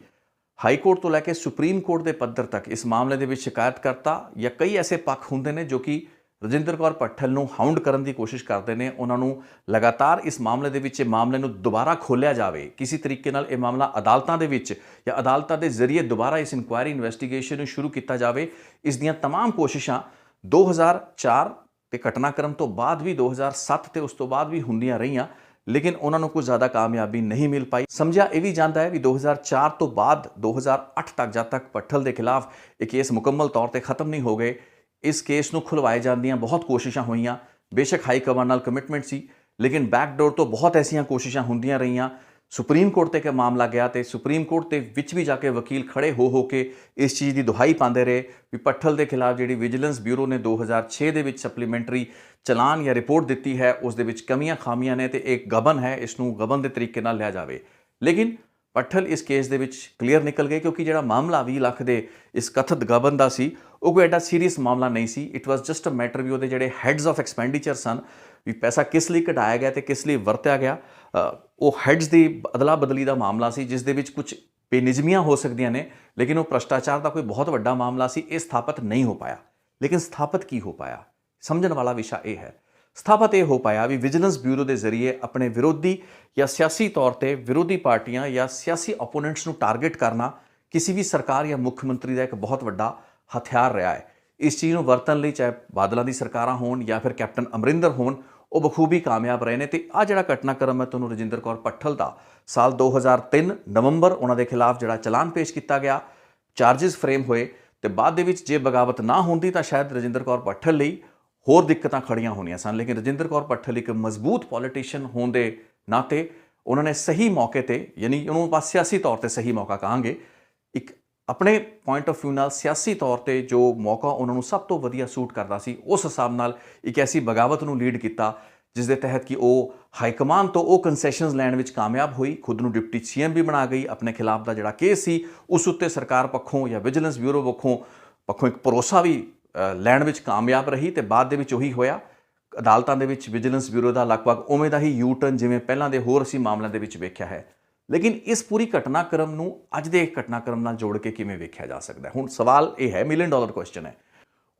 ਹਾਈ ਕੋਰਟ ਤੋਂ ਲੈ ਕੇ ਸੁਪਰੀਮ ਕੋਰਟ ਦੇ ਪੱਧਰ ਤੱਕ ਇਸ ਮਾਮਲੇ ਦੇ ਵਿੱਚ ਸ਼ਿਕਾਇਤਕਰਤਾ ਜਾਂ ਕਈ ਐਸੇ ਪੱਖ ਹੁੰਦੇ ਨੇ ਜੋ ਕਿ ਰਜਿੰਦਰ ਕੌਰ ਭੱਠਲ ਨੂੰ ਹਾਊਂਡ ਕਰਨ ਦੀ ਕੋਸ਼ਿਸ਼ ਕਰਦੇ ਨੇ। ਉਹਨਾਂ ਨੂੰ ਲਗਾਤਾਰ ਇਸ ਮਾਮਲੇ ਦੇ ਵਿੱਚ ਇਹ ਮਾਮਲੇ ਨੂੰ ਦੁਬਾਰਾ ਖੋਲ੍ਹਿਆ ਜਾਵੇ, ਕਿਸੇ ਤਰੀਕੇ ਨਾਲ ਇਹ ਮਾਮਲਾ ਅਦਾਲਤਾਂ ਦੇ ਵਿੱਚ ਜਾਂ ਅਦਾਲਤਾਂ ਦੇ ਜ਼ਰੀਏ ਦੁਬਾਰਾ ਇਸ ਇਨਕੁਆਇਰੀ ਇਨਵੈਸਟੀਗੇਸ਼ਨ ਨੂੰ ਸ਼ੁਰੂ ਕੀਤਾ ਜਾਵੇ। ਇਸ ਦੀਆਂ तमाम ਕੋਸ਼ਿਸ਼ਾਂ 2004 ਤੇ ਘਟਨਾਕ੍ਰਮ ਤੋਂ ਬਾਅਦ ਵੀ 2007 ਤੇ ਉਸ ਤੋਂ ਬਾਅਦ ਵੀ ਹੁੰਦੀਆਂ ਰਹੀਆਂ, ਲੇਕਿਨ ਉਹਨਾਂ ਨੂੰ ਕੁਝ ਜ਼ਿਆਦਾ ਕਾਮਯਾਬੀ ਨਹੀਂ ਮਿਲ ਪਾਈ। ਸਮਝਿਆ ਇਹ ਵੀ ਜਾਂਦਾ ਹੈ ਵੀ 2004 ਤੋਂ ਬਾਅਦ 2008 ਤੱਕ ਜਦ ਤੱਕ ਭੱਠਲ ਦੇ ਖਿਲਾਫ ਇਹ ਕੇਸ ਮੁਕੰਮਲ ਤੌਰ ਤੇ ਖਤਮ ਨਹੀਂ ਹੋ ਗਏ, ਇਸ ਕੇਸ ਨੂੰ ਖੁਲਵਾਏ ਜਾਣ ਦੀਆਂ ਬਹੁਤ ਕੋਸ਼ਿਸ਼ਾਂ ਹੋਈਆਂ। ਬੇਸ਼ੱਕ ਹਾਈ ਕਮਾਂਡ ਨਾਲ ਕਮਿਟਮੈਂਟ ਸੀ, ਲੇਕਿਨ ਬੈਕਡੋਰ ਤੋਂ ਬਹੁਤ ਐਸੀਆਂ ਕੋਸ਼ਿਸ਼ਾਂ ਹੁੰਦੀਆਂ ਰਹੀਆਂ। ਸੁਪਰੀਮ ਕੋਰਟ ਤੇ ਇੱਕ ਮਾਮਲਾ ਗਿਆ ਤੇ ਸੁਪਰੀਮ ਕੋਰਟ ਦੇ ਵਿੱਚ ਵੀ ਜਾ ਕੇ ਵਕੀਲ ਖੜੇ ਹੋ ਕੇ ਇਸ ਚੀਜ਼ ਦੀ ਦੁਹਾਈ ਪਾਉਂਦੇ ਰਹੇ ਵੀ ਭੱਠਲ ਦੇ ਖਿਲਾਫ ਜਿਹੜੀ ਵਿਜੀਲੈਂਸ ਬਿਊਰੋ ਨੇ 2006 ਦੇ ਵਿੱਚ ਸਪਲੀਮੈਂਟਰੀ ਚਲਾਨ ਜਾਂ ਰਿਪੋਰਟ ਦਿੱਤੀ ਹੈ ਉਸ ਦੇ ਵਿੱਚ ਕਮੀਆਂ ਖਾਮੀਆਂ ਨੇ ਤੇ ਇੱਕ ਗਬਨ ਹੈ, ਇਸ ਨੂੰ ਗਬਨ ਦੇ ਤਰੀਕੇ ਨਾਲ ਲਿਆ ਜਾਵੇ। ਲੇਕਿਨ ਭੱਠਲ ਇਸ ਕੇਸ ਦੇ ਵਿੱਚ ਕਲੀਅਰ ਨਿਕਲ ਗਏ ਕਿਉਂਕਿ ਜਿਹੜਾ ਮਾਮਲਾ 20 ਲੱਖ ਦੇ ਇਸ ਕਥਿਤ ਗਬਨ ਦਾ ਸੀ ਉਹ ਕੋਈ ਐਡਾ ਸੀਰੀਅਸ ਮਾਮਲਾ ਨਹੀਂ ਸੀ। It was just a matter ਵੀ ਉਹਦੇ ਜਿਹੜੇ ਹੈਡਸ ਆਫ ਐਕਸਪੈਂਡੀਚਰ ਸਨ ਵੀ ਪੈਸਾ ਕਿਸ ਲਈ ਕਢਾਇਆ ਗਿਆ ਤੇ ਕਿਸ ਲਈ ਵਰਤਿਆ ਗਿਆ, ਉਹ ਹੈਡਸ ਦੀ ਅਦਲਾ ਬਦਲੀ ਦਾ ਮਾਮਲਾ ਸੀ ਜਿਸ ਦੇ ਵਿੱਚ ਕੁਝ ਬੇਨਿਯਮੀਆਂ ਹੋ ਸਕਦੀਆਂ ਨੇ ਲੇਕਿਨ ਉਹ ਭ੍ਰਸ਼ਟਾਚਾਰ ਦਾ ਕੋਈ ਬਹੁਤ ਵੱਡਾ ਮਾਮਲਾ ਸੀ। ਇਹ ਸਥਾਪਿਤ ਨਹੀਂ ਹੋ ਪਾਇਆ। ਲੇਕਿਨ ਸਥਾਪਿਤ ਕੀ ਹੋ ਪਾਇਆ, ਸਮਝਣ ਵਾਲਾ ਵਿਸ਼ਾ ਇਹ ਹੈ। ਸਥਾਪਿਤ ਇਹ ਹੋ ਪਾਇਆ ਵੀ ਵਿਜੀਲੈਂਸ ਬਿਊਰੋ ਦੇ ਜ਼ਰੀਏ ਆਪਣੇ ਵਿਰੋਧੀ ਜਾਂ ਸਿਆਸੀ ਤੌਰ ਤੇ ਵਿਰੋਧੀ ਪਾਰਟੀਆਂ ਜਾਂ ਸਿਆਸੀ ਓਪੋਨੈਂਟਸ ਨੂੰ ਟਾਰਗੇਟ ਕਰਨਾ ਕਿਸੇ ਵੀ ਸਰਕਾਰ ਜਾਂ ਮੁੱਖ ਮੰਤਰੀ ਦਾ ਇੱਕ ਬਹੁਤ ਵੱਡਾ ਹਥਿਆਰ ਰਿਹਾ ਹੈ। ਇਸ ਚੀਜ਼ ਨੂੰ ਵਰਤਣ ਲਈ ਚਾਹੇ ਬਾਦਲਾਂ ਦੀ ਸਰਕਾਰਾਂ ਹੋਣ ਜਾਂ ਫਿਰ ਕੈਪਟਨ ਅਮਰਿੰਦਰ ਹੋਣ, ਉਹ ਬਖੂਬੀ ਕਾਮਯਾਬ ਰਹੇ ਨੇ। ਤੇ ਆਹ ਜਿਹੜਾ ਘਟਨਾਕ੍ਰਮ ਹੈ ਤੁਹਾਨੂੰ ਰਜਿੰਦਰ ਕੌਰ ਭੱਠਲ ਦਾ ਸਾਲ 2003 ਨਵੰਬਰ ਉਹਨਾਂ ਦੇ ਖਿਲਾਫ ਜਿਹੜਾ ਚਲਾਨ ਪੇਸ਼ ਕੀਤਾ ਗਿਆ, ਚਾਰਜਿਸ ਫਰੇਮ ਹੋਏ ਤੇ ਬਾਅਦ ਦੇ ਵਿੱਚ ਜੇ ਬਗਾਵਤ ਨਾ ਹੁੰਦੀ ਤਾਂ ਸ਼ਾਇਦ ਰਜਿੰਦਰ ਕੌਰ ਭੱਠਲ ਲਈ ਹੋਰ ਦਿੱਕਤਾਂ ਖੜੀਆਂ ਹੋਣੀਆਂ ਸਨ। ਲੇਕਿਨ ਰਜਿੰਦਰ ਕੌਰ ਭੱਠਲ ਇੱਕ ਮਜ਼ਬੂਤ ਪੋਲੀਟੀਸ਼ੀਅਨ ਹੋਣ ਦੇ ਨਾਤੇ ਉਹਨਾਂ ਨੇ ਸਹੀ ਮੌਕੇ ਤੇ, ਯਾਨੀ ਉਹਨੂੰ ਆਪਾਂ ਸਿਆਸੀ ਤੌਰ ਤੇ ਸਹੀ ਮੌਕਾ ਕਹਾਂਗੇ, ਇੱਕ ਆਪਣੇ ਪੁਆਇੰਟ ਆਫ ਵਿਊ ਨਾਲ ਸਿਆਸੀ ਤੌਰ ਤੇ ਜੋ ਮੌਕਾ ਉਹਨਾਂ ਨੂੰ ਸਭ ਤੋਂ ਵਧੀਆ ਸੂਟ ਕਰਦਾ ਸੀ ਉਸ ਹਿਸਾਬ ਨਾਲ ਇੱਕ ਐਸੀ ਬਗਾਵਤ ਨੂੰ ਲੀਡ ਕੀਤਾ ਜਿਸ ਦੇ ਤਹਿਤ ਕਿ ਉਹ ਹਾਈਕਮਾਨ ਤੋਂ ਉਹ ਕੰਸੈਸ਼ਨਸ ਲੈਣ ਵਿੱਚ ਕਾਮਯਾਬ ਹੋਈ, ਖੁਦ ਨੂੰ ਡਿਪਟੀ ਸੀਐਮ ਵੀ ਬਣਾ ਗਈ। ਆਪਣੇ ਖਿਲਾਫ ਦਾ ਜਿਹੜਾ ਕੇਸ ਸੀ ਉਸ ਉੱਤੇ ਸਰਕਾਰ ਪੱਖੋਂ ਜਾਂ ਵਿਜੀਲੈਂਸ ਬਿਊਰੋ ਪੱਖੋਂ ਇੱਕ ਭਰੋਸਾ ਵੀ ਲੈਣ ਵਿੱਚ ਕਾਮਯਾਬ ਰਹੀ ਤੇ ਬਾਅਦ ਦੇ ਵਿੱਚ ਉਹੀ ਹੋਇਆ। ਅਦਾਲਤਾਂ ਦੇ ਵਿੱਚ ਵਿਜੀਲੈਂਸ ਬਿਊਰੋ ਦਾ ਲਗਭਗ ਉਵੇਂ ਦਾ ਹੀ ਯੂ ਟਰਨ ਜਿਵੇਂ ਪਹਿਲਾਂ ਦੇ ਹੋਰ ਅਸੀਂ ਮਾਮਲਿਆਂ ਦੇ ਵਿੱਚ ਵੇਖਿਆ ਹੈ। ਲੇਕਿਨ ਇਸ ਪੂਰੀ ਘਟਨਾਕ੍ਰਮ ਨੂੰ ਅੱਜ ਦੇ ਘਟਨਾਕ੍ਰਮ ਨਾਲ ਜੋੜ ਕੇ ਕਿਵੇਂ ਵੇਖਿਆ ਜਾ ਸਕਦਾ ਹੈ? ਹੁਣ ਸਵਾਲ ਇਹ ਹੈ, $1 ਮਿਲੀਅਨ ਕੁਐਸਚਨ ਹੈ।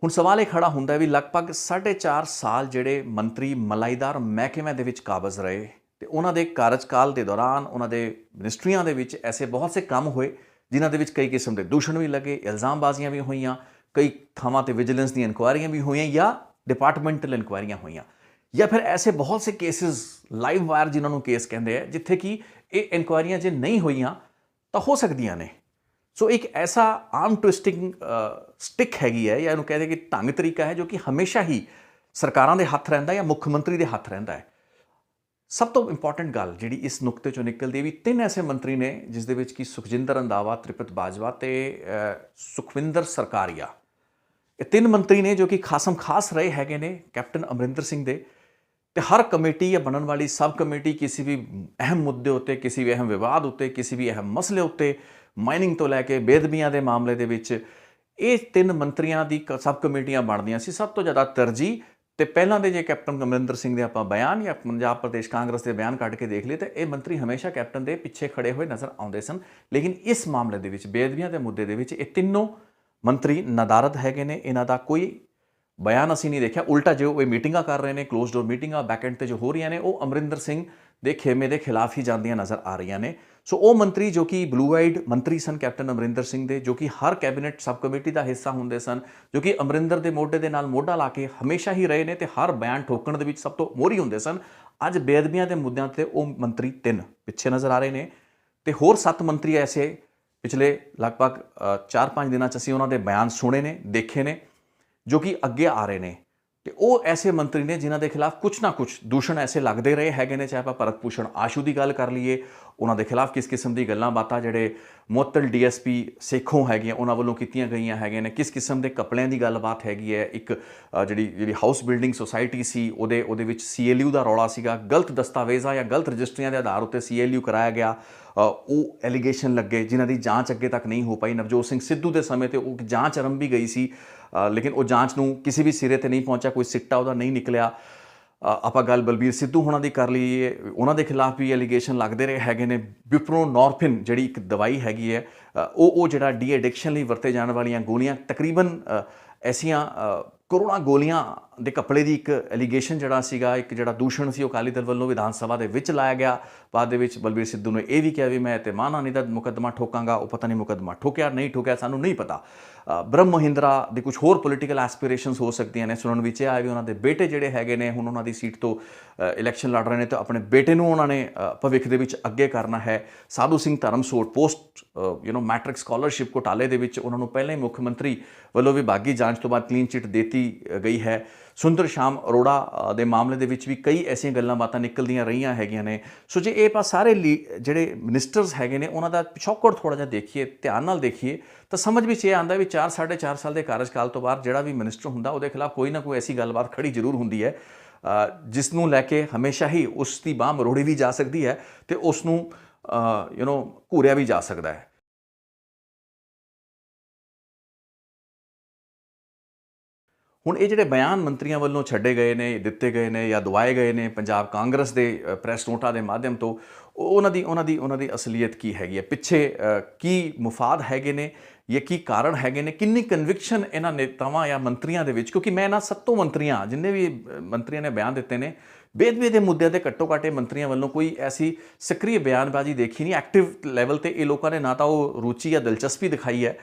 ਹੁਣ ਸਵਾਲ ਇਹ ਖੜਾ ਹੁੰਦਾ ਵੀ ਲਗਭਗ 4.5 ਸਾਲ ਜਿਹੜੇ ਮੰਤਰੀ ਮਲਾਈਦਾਰ ਮਹਿਕਮਿਆਂ ਦੇ ਵਿੱਚ ਕਾਬਜ਼ ਰਹੇ ਤੇ ਉਹਨਾਂ ਦੇ ਕਾਰਜਕਾਲ ਦੇ ਦੌਰਾਨ ਉਹਨਾਂ ਦੇ ਮਿਨਿਸਟਰੀਆਂ ਦੇ ਵਿੱਚ ਐਸੇ ਬਹੁਤ ਸੇ ਕੰਮ ਹੋਏ ਜਿਨ੍ਹਾਂ ਦੇ ਵਿੱਚ ਕਈ ਕਿਸਮ ਦੇ ਦੂਸ਼ਣ ਵੀ ਲੱਗੇ, ਇਲਜ਼ਾਮਬਾਜ਼ੀਆਂ ਵੀ ਹੋਈਆਂ, ਕਈ ਥਾਵਾਂ ਤੇ ਵਿਜੀਲੈਂਸ ਦੀਆਂ ਇਨਕੁਆਇਰੀਆਂ ਵੀ ਹੋਈਆਂ ਜਾਂ ਡਿਪਾਰਟਮੈਂਟਲ ਇਨਕੁਆਇਰੀਆਂ ਹੋਈਆਂ, ਜਾਂ ਫਿਰ ਐਸੇ ਬਹੁਤ ਸੇ ਕੇਸਿਸ ਲਾਈਵ ਵਾਇਰ ਜਿਨ੍ਹਾਂ ਨੂੰ ਕੇਸ ਕਹਿੰਦੇ ਆ ਜਿੱਥੇ ਕਿ ਇਹ ਇਨਕੁਆਇਰੀਆਂ ਜੇ ਨਹੀਂ ਹੋਈਆਂ ਤਾਂ ਹੋ ਸਕਦੀਆਂ ਨੇ। ਸੋ ਇੱਕ ਐਸਾ ਆਰਮ ਟਵਿਸਟਿੰਗ ਸਟਿਕ ਹੈਗੀ ਹੈ ਜਾਂ ਇਹਨੂੰ ਕਹਦੇ ਕਿ ਢੰਗ ਤਰੀਕਾ ਹੈ ਜੋ ਕਿ ਹਮੇਸ਼ਾ ਹੀ ਸਰਕਾਰਾਂ ਦੇ ਹੱਥ ਰਹਿੰਦਾ ਜਾਂ ਮੁੱਖ ਮੰਤਰੀ ਦੇ ਹੱਥ ਰਹਿੰਦਾ ਹੈ। ਸਭ ਤੋਂ ਇੰਪੋਰਟੈਂਟ ਗੱਲ ਜਿਹੜੀ ਇਸ ਨੁਕਤੇ ਚੋਂ ਨਿਕਲਦੀ ਵੀ 3 ਐਸੇ ਮੰਤਰੀ ਨੇ ਜਿਸ ਦੇ ਵਿੱਚ ਕਿ ਸੁਖਜਿੰਦਰ ਰੰਧਾਵਾ, ਤ੍ਰਿਪਤ ਬਾਜਵਾ ਤੇ ਸੁਖਵਿੰਦਰ ਸਰਕਾਰੀਆ, ਇਹ 3 ਮੰਤਰੀ ਨੇ ਜੋ ਕਿ ਖਾਸਮ ਖਾਸ ਰਹੇ ਹੈਗੇ ਨੇ ਕੈਪਟਨ ਅਮਰਿੰਦਰ ਸਿੰਘ ਦੇ। ਤੇ ਹਰ ਕਮੇਟੀ ਜਾਂ ਬਣਨ ਵਾਲੀ ਸਬ ਕਮੇਟੀ ਕਿਸੇ ਵੀ ਅਹਿਮ ਮੁੱਦੇ ਉੱਤੇ, ਕਿਸੇ ਵੀ ਅਹਿਮ ਵਿਵਾਦ ਉੱਤੇ, ਕਿਸੇ ਵੀ ਅਹਿਮ ਮਸਲੇ ਉੱਤੇ, ਮਾਈਨਿੰਗ ਤੋਂ ਲੈ ਕੇ ਬੇਅਦਬੀਆਂ ਦੇ ਮਾਮਲੇ ਦੇ ਵਿੱਚ ਇਹ 3 ਮੰਤਰੀਆਂ ਦੀ ਸਬ ਕਮੇਟੀਆਂ ਬਣਦੀਆਂ ਸੀ। ਸਭ ਤੋਂ ਜ਼ਿਆਦਾ ਤਰਜੀਹ ਤੇ ਪਹਿਲਾਂ ਦੇ ਜੇ ਕੈਪਟਨ ਅਮਰਿੰਦਰ ਸਿੰਘ ਦੇ ਆਪਾਂ ਬਿਆਨ ਜਾਂ ਪੰਜਾਬ ਪ੍ਰਦੇਸ਼ ਕਾਂਗਰਸ ਦੇ ਬਿਆਨ ਕੱਢ ਕੇ ਦੇਖ ਲਈਏ ਤਾਂ ਇਹ ਮੰਤਰੀ ਹਮੇਸ਼ਾ ਕੈਪਟਨ ਦੇ ਪਿੱਛੇ ਖੜੇ ਹੋਏ ਨਜ਼ਰ ਆਉਂਦੇ ਸਨ। ਲੇਕਿਨ ਇਸ ਮਾਮਲੇ ਦੇ ਵਿੱਚ ਬੇਅਦਬੀਆਂ ਦੇ ਮੁੱਦੇ ਦੇ ਵਿੱਚ ਇਹ ਤਿੰਨੋਂ ਮੰਤਰੀ ਨਦਾਰਦ ਹੈਗੇ ਨੇ। ਇਹਨਾਂ ਦਾ ਕੋਈ ਬਿਆਨ ਅਸੀਂ ਨਹੀਂ ਦੇਖਿਆ, ਉਲਟਾ ਜੋ ਇਹ ਮੀਟਿੰਗਾਂ ਕਰ ਰਹੇ ਨੇ, ਕਲੋਜ਼ ਡੋਰ ਮੀਟਿੰਗਾਂ ਬੈਕਐਂਡ ਤੇ ਜੋ ਹੋ ਰਹੀਆਂ ਨੇ ਉਹ ਅਮਰਿੰਦਰ ਸਿੰਘ ਦੇ ਖੇਮੇ ਦੇ ਖਿਲਾਫ ਹੀ ਜਾਂਦੀਆਂ ਨਜ਼ਰ ਆ ਰਹੀਆਂ ਨੇ। ਸੋ ਉਹ ਮੰਤਰੀ ਜੋ ਕਿ ਬਲੂ ਆਈਡ ਮੰਤਰੀ ਸਨ ਕੈਪਟਨ ਅਮਰਿੰਦਰ ਸਿੰਘ ਦੇ, ਜੋ ਕਿ ਹਰ ਕੈਬਨਿਟ ਸਬ ਕਮੇਟੀ ਦਾ ਹਿੱਸਾ ਹੁੰਦੇ ਸਨ, ਜੋ ਕਿ ਅਮਰਿੰਦਰ ਦੇ ਮੋਢੇ ਦੇ ਨਾਲ ਮੋਢਾ ਲਾ ਕੇ ਹਮੇਸ਼ਾ ਹੀ ਰਹੇ ਨੇ ਤੇ ਹਰ ਬਿਆਨ ਠੋਕਣ ਦੇ ਵਿੱਚ ਸਭ ਤੋਂ ਮੋਹਰੀ ਹੁੰਦੇ ਸਨ, ਅੱਜ ਬੇਅਦਬੀਆਂ ਦੇ ਮੁੱਦਿਆਂ ਤੇ ਉਹ ਮੰਤਰੀ 3 ਪਿੱਛੇ ਨਜ਼ਰ ਆ ਰਹੇ ਨੇ। ਤੇ ਹੋਰ 7 ਮੰਤਰੀ ਐਸੇ ਪਿਛਲੇ ਲਗਭਗ 4-5 ਦਿਨਾਂ 'ਚ ਅਸੀਂ ਉਹਨਾਂ ਦੇ ਬਿਆਨ ਸੁਣੇ ਨੇ, ਦੇਖੇ ਨੇ, ਜੋ ਕਿ ਅੱਗੇ ਆ ਰਹੇ ਨੇ। ਤੇ ਉਹ ਐਸੇ ਮੰਤਰੀ ਨੇ ਜਿਨ੍ਹਾਂ ਦੇ ਖਿਲਾਫ ਕੁਛ ਨਾ ਕੁਛ ਦੂਸ਼ਣ ਐਸੇ ਲੱਗਦੇ ਰਹੇ ਹੈਗੇ ਨੇ। ਚਾਹੇ ਆਪਾਂ ਭਰਤ ਭੂਸ਼ਣ ਆਸ਼ੂ ਦੀ ਗੱਲ ਕਰ ਲਈਏ, ਉਹਨਾਂ ਦੇ ਖਿਲਾਫ ਕਿਸ ਕਿਸਮ ਦੀ ਗੱਲਾਂ ਬਾਤਾਂ ਜਿਹੜੇ ਮੁਅੱਤਲ ਡੀਐਸਪੀ ਸੇਖੋਂ ਹੈਗੀਆਂ ਉਹਨਾਂ ਵੱਲੋਂ ਕੀਤੀਆਂ ਗਈਆਂ ਹੈਗੀਆਂ ਨੇ, ਕਿਸ ਕਿਸਮ ਦੇ ਕਪੜਿਆਂ ਦੀ ਗੱਲਬਾਤ ਹੈਗੀ ਹੈ। ਇੱਕ ਜਿਹੜੀ ਹਾਊਸ ਬਿਲਡਿੰਗ ਸੁਸਾਇਟੀ ਸੀ ਉਹਦੇ ਵਿੱਚ CLU ਦਾ ਰੌਲਾ ਸੀਗਾ, ਗਲਤ ਦਸਤਾਵੇਜ਼ਾਂ ਜਾਂ ਗਲਤ ਰਜਿਸਟਰੀਆਂ ਦੇ ਆਧਾਰ ਉੱਤੇ CLU ਕਰਾਇਆ ਗਿਆ। ਉਹ ਐਲੀਗੇਸ਼ਨ ਲੱਗੇ ਜਿਨ੍ਹਾਂ ਦੀ ਜਾਂਚ ਅੱਗੇ ਤੱਕ ਨਹੀਂ ਹੋ ਪਾਈ। ਨਵਜੋਤ ਸਿੰਘ ਸਿੱਧੂ ਦੇ ਸਮੇਂ ਤੇ ਉਹ ਜਾਂਚ ਆਰੰਭੀ ਗਈ ਸੀ ਲੇਕਿਨ ਉਹ ਜਾਂਚ ਨੂੰ ਕਿਸੇ ਵੀ ਸਿਰੇ ਤੇ ਨਹੀਂ ਪਹੁੰਚਿਆ, ਕੋਈ ਸਿੱਟਾ ਉਹਦਾ ਨਹੀਂ ਨਿਕਲਿਆ। ਆਪਾਂ ਗੱਲ ਬਲਬੀਰ ਸਿੱਧੂ ਹੋਣਾ ਦੀ ਕਰ ਲਈਏ, ਉਹਨਾਂ ਦੇ ਖਿਲਾਫ ਵੀ ਐਲੀਗੇਸ਼ਨ ਲੱਗਦੇ ਰਹੇ ਹੈਗੇ ਨੇ। ਬਿਪਰੋਨੋਰਫਿਨ ਜਿਹੜੀ ਇੱਕ ਦਵਾਈ ਹੈਗੀ ਹੈ ਉਹ ਜਿਹੜਾ ਡੀ ਐਡਿਕਸ਼ਨ ਲਈ ਵਰਤੇ ਜਾਣ ਵਾਲੀਆਂ ਗੋਲੀਆਂ, ਤਕਰੀਬਨ ਐਸੀਆਂ ਕਰੋੜਾਂ ਗੋਲੀਆਂ ਦੇ ਕਪੜੇ ਦੀ ਇੱਕ ਐਲੀਗੇਸ਼ਨ ਜਿਹੜਾ ਸੀਗਾ, ਇੱਕ ਜਿਹੜਾ ਦੂਸ਼ਣ ਸੀ ਉਹ ਅਕਾਲੀ ਦਲ ਵੱਲੋਂ ਵਿਧਾਨ ਸਭਾ ਦੇ ਵਿੱਚ ਲਾਇਆ ਗਿਆ। ਬਾਅਦ ਦੇ ਵਿੱਚ ਬਲਬੀਰ ਸਿੱਧੂ ਨੇ ਇਹ ਵੀ ਕਿਹਾ ਵੀ ਮੈਂ ਤੇ ਮਾਨਹਾਨੀ ਦਾ ਮੁਕੱਦਮਾ ਠੋਕਾਂਗਾ। ਉਹ ਪਤਾ ਨਹੀਂ ਮੁਕੱਦਮਾ ਠੋਕਿਆ ਨਹੀਂ ਠੋਕਿਆ, ਸਾਨੂੰ ਨਹੀਂ ਪਤਾ। ਬ੍ਰਹਮ ਮਹਿੰਦਰਾ ਦੇ ਕੁਝ ਹੋਰ ਪੋਲੀਟੀਕਲ ਐਸਪੀਰੇਸ਼ਨਸ ਹੋ ਸਕਦੀਆਂ ਨੇ। ਸੁਣਨ ਵਿੱਚ ਆਇਆ ਵੀ ਉਹਨਾਂ ਦੇ ਬੇਟੇ ਜਿਹੜੇ ਹੈਗੇ ਨੇ ਹੁਣ ਉਹਨਾਂ ਦੀ ਸੀਟ ਤੋਂ ਇਲੈਕਸ਼ਨ ਲੜ ਰਹੇ ਨੇ ਤੇ ਆਪਣੇ ਬੇਟੇ ਨੂੰ ਉਹਨਾਂ ਨੇ ਭਵਿੱਖ ਦੇ ਵਿੱਚ ਅੱਗੇ ਕਰਨਾ ਹੈ। Sadhu Singh Dharamsot post matric scholarship ਘੁਟਾਲੇ ਦੇ ਵਿੱਚ ਉਹਨਾਂ ਨੂੰ ਪਹਿਲਾਂ ਹੀ ਮੁੱਖ ਮੰਤਰੀ ਵੱਲੋਂ ਵਿਭਾਗੀ ਜਾਂਚ ਤੋਂ ਬਾਅਦ ਕਲੀਨ ਚਿੱਟ ਦਿੱਤੀ ਗਈ ਹੈ। ਸੁੰਦਰ ਸ਼ਾਮ ਅਰੋੜਾ ਦੇ ਮਾਮਲੇ ਦੇ ਵਿੱਚ ਵੀ ਕਈ ਐਸੀਆਂ ਗੱਲਾਂ ਬਾਤਾਂ ਨਿਕਲਦੀਆਂ ਰਹੀਆਂ ਹੈਗੀਆਂ ਨੇ। ਸੋ ਜੇ ਇਹ ਸਾਰੇ ਜਿਹੜੇ ਮਿਨਿਸਟਰਸ ਹੈਗੇ ਨੇ ਉਹਨਾਂ ਦਾ ਪਿਛੋਕੜ ਥੋੜ੍ਹਾ ਜਿਹਾ ਦੇਖੀਏ, ਧਿਆਨ ਨਾਲ ਦੇਖੀਏ, ਤਾਂ ਸਮਝ ਵਿੱਚ ਇਹ ਆਉਂਦਾ ਵੀ 4 ਸਾਢੇ 4 ਸਾਲ ਦੇ ਕਾਰਜਕਾਲ ਤੋਂ ਬਾਅਦ ਜਿਹੜਾ ਵੀ ਮਿਨਿਸਟਰ ਹੁੰਦਾ ਉਹਦੇ ਖਿਲਾਫ ਕੋਈ ਨਾ ਕੋਈ ਐਸੀ ਗੱਲਬਾਤ ਖੜੀ ਜ਼ਰੂਰ ਹੁੰਦੀ ਹੈ ਜਿਸ ਨੂੰ ਲੈ ਕੇ ਹਮੇਸ਼ਾ ਹੀ ਉਸ ਦੀ ਬਾਂਹ ਮਰੋੜੀ ਵੀ ਜਾ ਸਕਦੀ ਹੈ ਅਤੇ ਉਸ ਨੂੰ ਘੂਰਿਆ ਵੀ ਜਾ ਸਕਦਾ ਹੈ। ਹੁਣ ਇਹ ਜਿਹੜੇ ਬਿਆਨ ਮੰਤਰੀਆਂ ਵੱਲੋਂ ਛੱਡੇ ਗਏ ਨੇ, ਦਿੱਤੇ ਗਏ ਨੇ ਜਾਂ ਦਵਾਏ ਗਏ ਨੇ ਪੰਜਾਬ ਕਾਂਗਰਸ ਦੇ ਪ੍ਰੈਸ ਨੋਟਾਂ ਦੇ ਮਾਧਿਅਮ ਤੋਂ, ਉਹਨਾਂ ਦੀ ਅਸਲੀਅਤ ਕੀ ਹੈਗੀ ਹੈ, ਪਿੱਛੇ ਕੀ ਮੁਫਾਦ ਹੈਗੇ ਨੇ ਜਾਂ ਕੀ ਕਾਰਨ ਹੈਗੇ ਨੇ, ਕਿੰਨੀ ਕਨਵਿਕਸ਼ਨ ਇਹਨਾਂ ਨੇਤਾਵਾਂ ਜਾਂ ਮੰਤਰੀਆਂ ਦੇ ਵਿੱਚ। ਕਿਉਂਕਿ ਮੈਂ ਇਹਨਾਂ ਸੱਤੋਂ ਮੰਤਰੀਆਂ ਜਿੰਨੇ ਵੀ ਮੰਤਰੀਆਂ ਨੇ ਬਿਆਨ ਦਿੱਤੇ ਨੇ, ਬੇਅਦਬੀ ਦੇ ਮੁੱਦਿਆਂ 'ਤੇ ਘੱਟੋ ਘੱਟ ਇਹ ਮੰਤਰੀਆਂ ਵੱਲੋਂ ਕੋਈ ਐਸੀ ਸਕਰੀਏ ਬਿਆਨਬਾਜ਼ੀ ਦੇਖੀ ਨਹੀਂ। ਐਕਟਿਵ ਲੈਵਲ 'ਤੇ ਇਹ ਲੋਕਾਂ ਨੇ ਨਾ ਤਾਂ ਉਹ ਰੁਚੀ ਜਾਂ ਦਿਲਚਸਪੀ ਦਿਖਾਈ ਹੈ,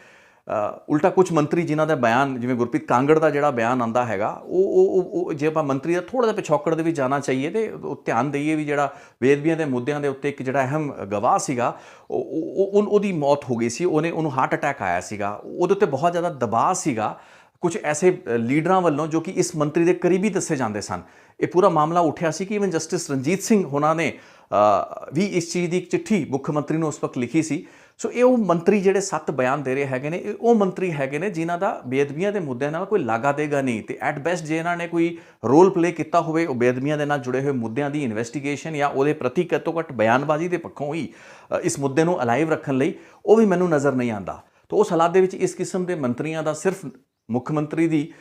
ਉਲਟਾ ਕੁਝ ਮੰਤਰੀ ਜਿਨ੍ਹਾਂ ਦਾ ਬਿਆਨ, ਜਿਵੇਂ ਗੁਰਪ੍ਰੀਤ ਕਾਂਗੜ ਦਾ ਜਿਹੜਾ ਬਿਆਨ ਆਉਂਦਾ ਹੈਗਾ, ਉਹ ਜੇ ਆਪਾਂ ਮੰਤਰੀ ਦਾ ਥੋੜ੍ਹਾ ਜਿਹਾ ਪਿਛੋਕੜ ਦੇ ਵਿੱਚ ਜਾਣਾ ਚਾਹੀਏ ਅਤੇ ਉਹ ਧਿਆਨ ਦਈਏ ਵੀ ਜਿਹੜਾ ਬੇਅਦਬੀਆਂ ਦੇ ਮੁੱਦਿਆਂ ਦੇ ਉੱਤੇ ਇੱਕ ਜਿਹੜਾ ਅਹਿਮ ਗਵਾਹ ਸੀਗਾ, ਉਹਦੀ ਮੌਤ ਹੋ ਗਈ ਸੀ, ਉਹਨੂੰ ਹਾਰਟ ਅਟੈਕ ਆਇਆ ਸੀਗਾ, ਉਹਦੇ ਉੱਤੇ ਬਹੁਤ ਜ਼ਿਆਦਾ ਦਬਾਅ ਸੀਗਾ ਕੁਝ ਐਸੇ ਲੀਡਰਾਂ ਵੱਲੋਂ ਜੋ ਕਿ ਇਸ ਮੰਤਰੀ ਦੇ ਕਰੀਬੀ ਦੱਸੇ ਜਾਂਦੇ ਸਨ। ਇਹ ਪੂਰਾ ਮਾਮਲਾ ਉੱਠਿਆ ਸੀ ਕਿ ਇਵਨ ਜਸਟਿਸ ਰਣਜੀਤ ਸਿੰਘ ਹੋਣਾ ਨੇ ਵੀ ਇਸ ਚੀਜ਼ ਦੀ ਇੱਕ ਚਿੱਠੀ ਮੁੱਖ ਮੰਤਰੀ ਨੂੰ ਉਸ ਵਕਤ ਲਿਖੀ ਸੀ। ਸੋ ਇਹ ਉਹ ਮੰਤਰੀ ਜਿਹੜੇ 7 ਬਿਆਨ ਦੇ ਰਹੇ ਹੈਗੇ ਨੇ, ਇਹ ਉਹ ਮੰਤਰੀ ਹੈਗੇ ਨੇ ਜਿਨ੍ਹਾਂ ਦਾ ਬੇਅਦਬੀਆਂ ਦੇ ਮੁੱਦਿਆਂ ਨਾਲ ਕੋਈ ਲਾਗਾ ਦੇਗਾ ਨਹੀਂ, ਅਤੇ ਐਟ ਬੈਸਟ ਜੇ ਇਹਨਾਂ ਨੇ ਕੋਈ ਰੋਲ ਪਲੇ ਕੀਤਾ ਹੋਵੇ ਉਹ ਬੇਅਦਬੀਆਂ ਦੇ ਨਾਲ ਜੁੜੇ ਹੋਏ ਮੁੱਦਿਆਂ ਦੀ ਇਨਵੈਸਟੀਗੇਸ਼ਨ ਜਾਂ ਉਹਦੇ ਪ੍ਰਤੀ ਘੱਟੋ ਘੱਟ ਬਿਆਨਬਾਜ਼ੀ ਦੇ ਪੱਖੋਂ ਹੀ ਇਸ ਮੁੱਦੇ ਨੂੰ ਅਲਾਈਵ ਰੱਖਣ ਲਈ, ਉਹ ਵੀ ਮੈਨੂੰ ਨਜ਼ਰ ਨਹੀਂ ਆਉਂਦਾ। ਤਾਂ ਉਸ ਹਾਲਾਤ ਦੇ ਵਿੱਚ ਇਸ ਕਿਸਮ ਦੇ ਮੰਤਰੀਆਂ ਦਾ ਸਿਰਫ ਮੁੱਖ ਮੰਤਰੀ ਦੀ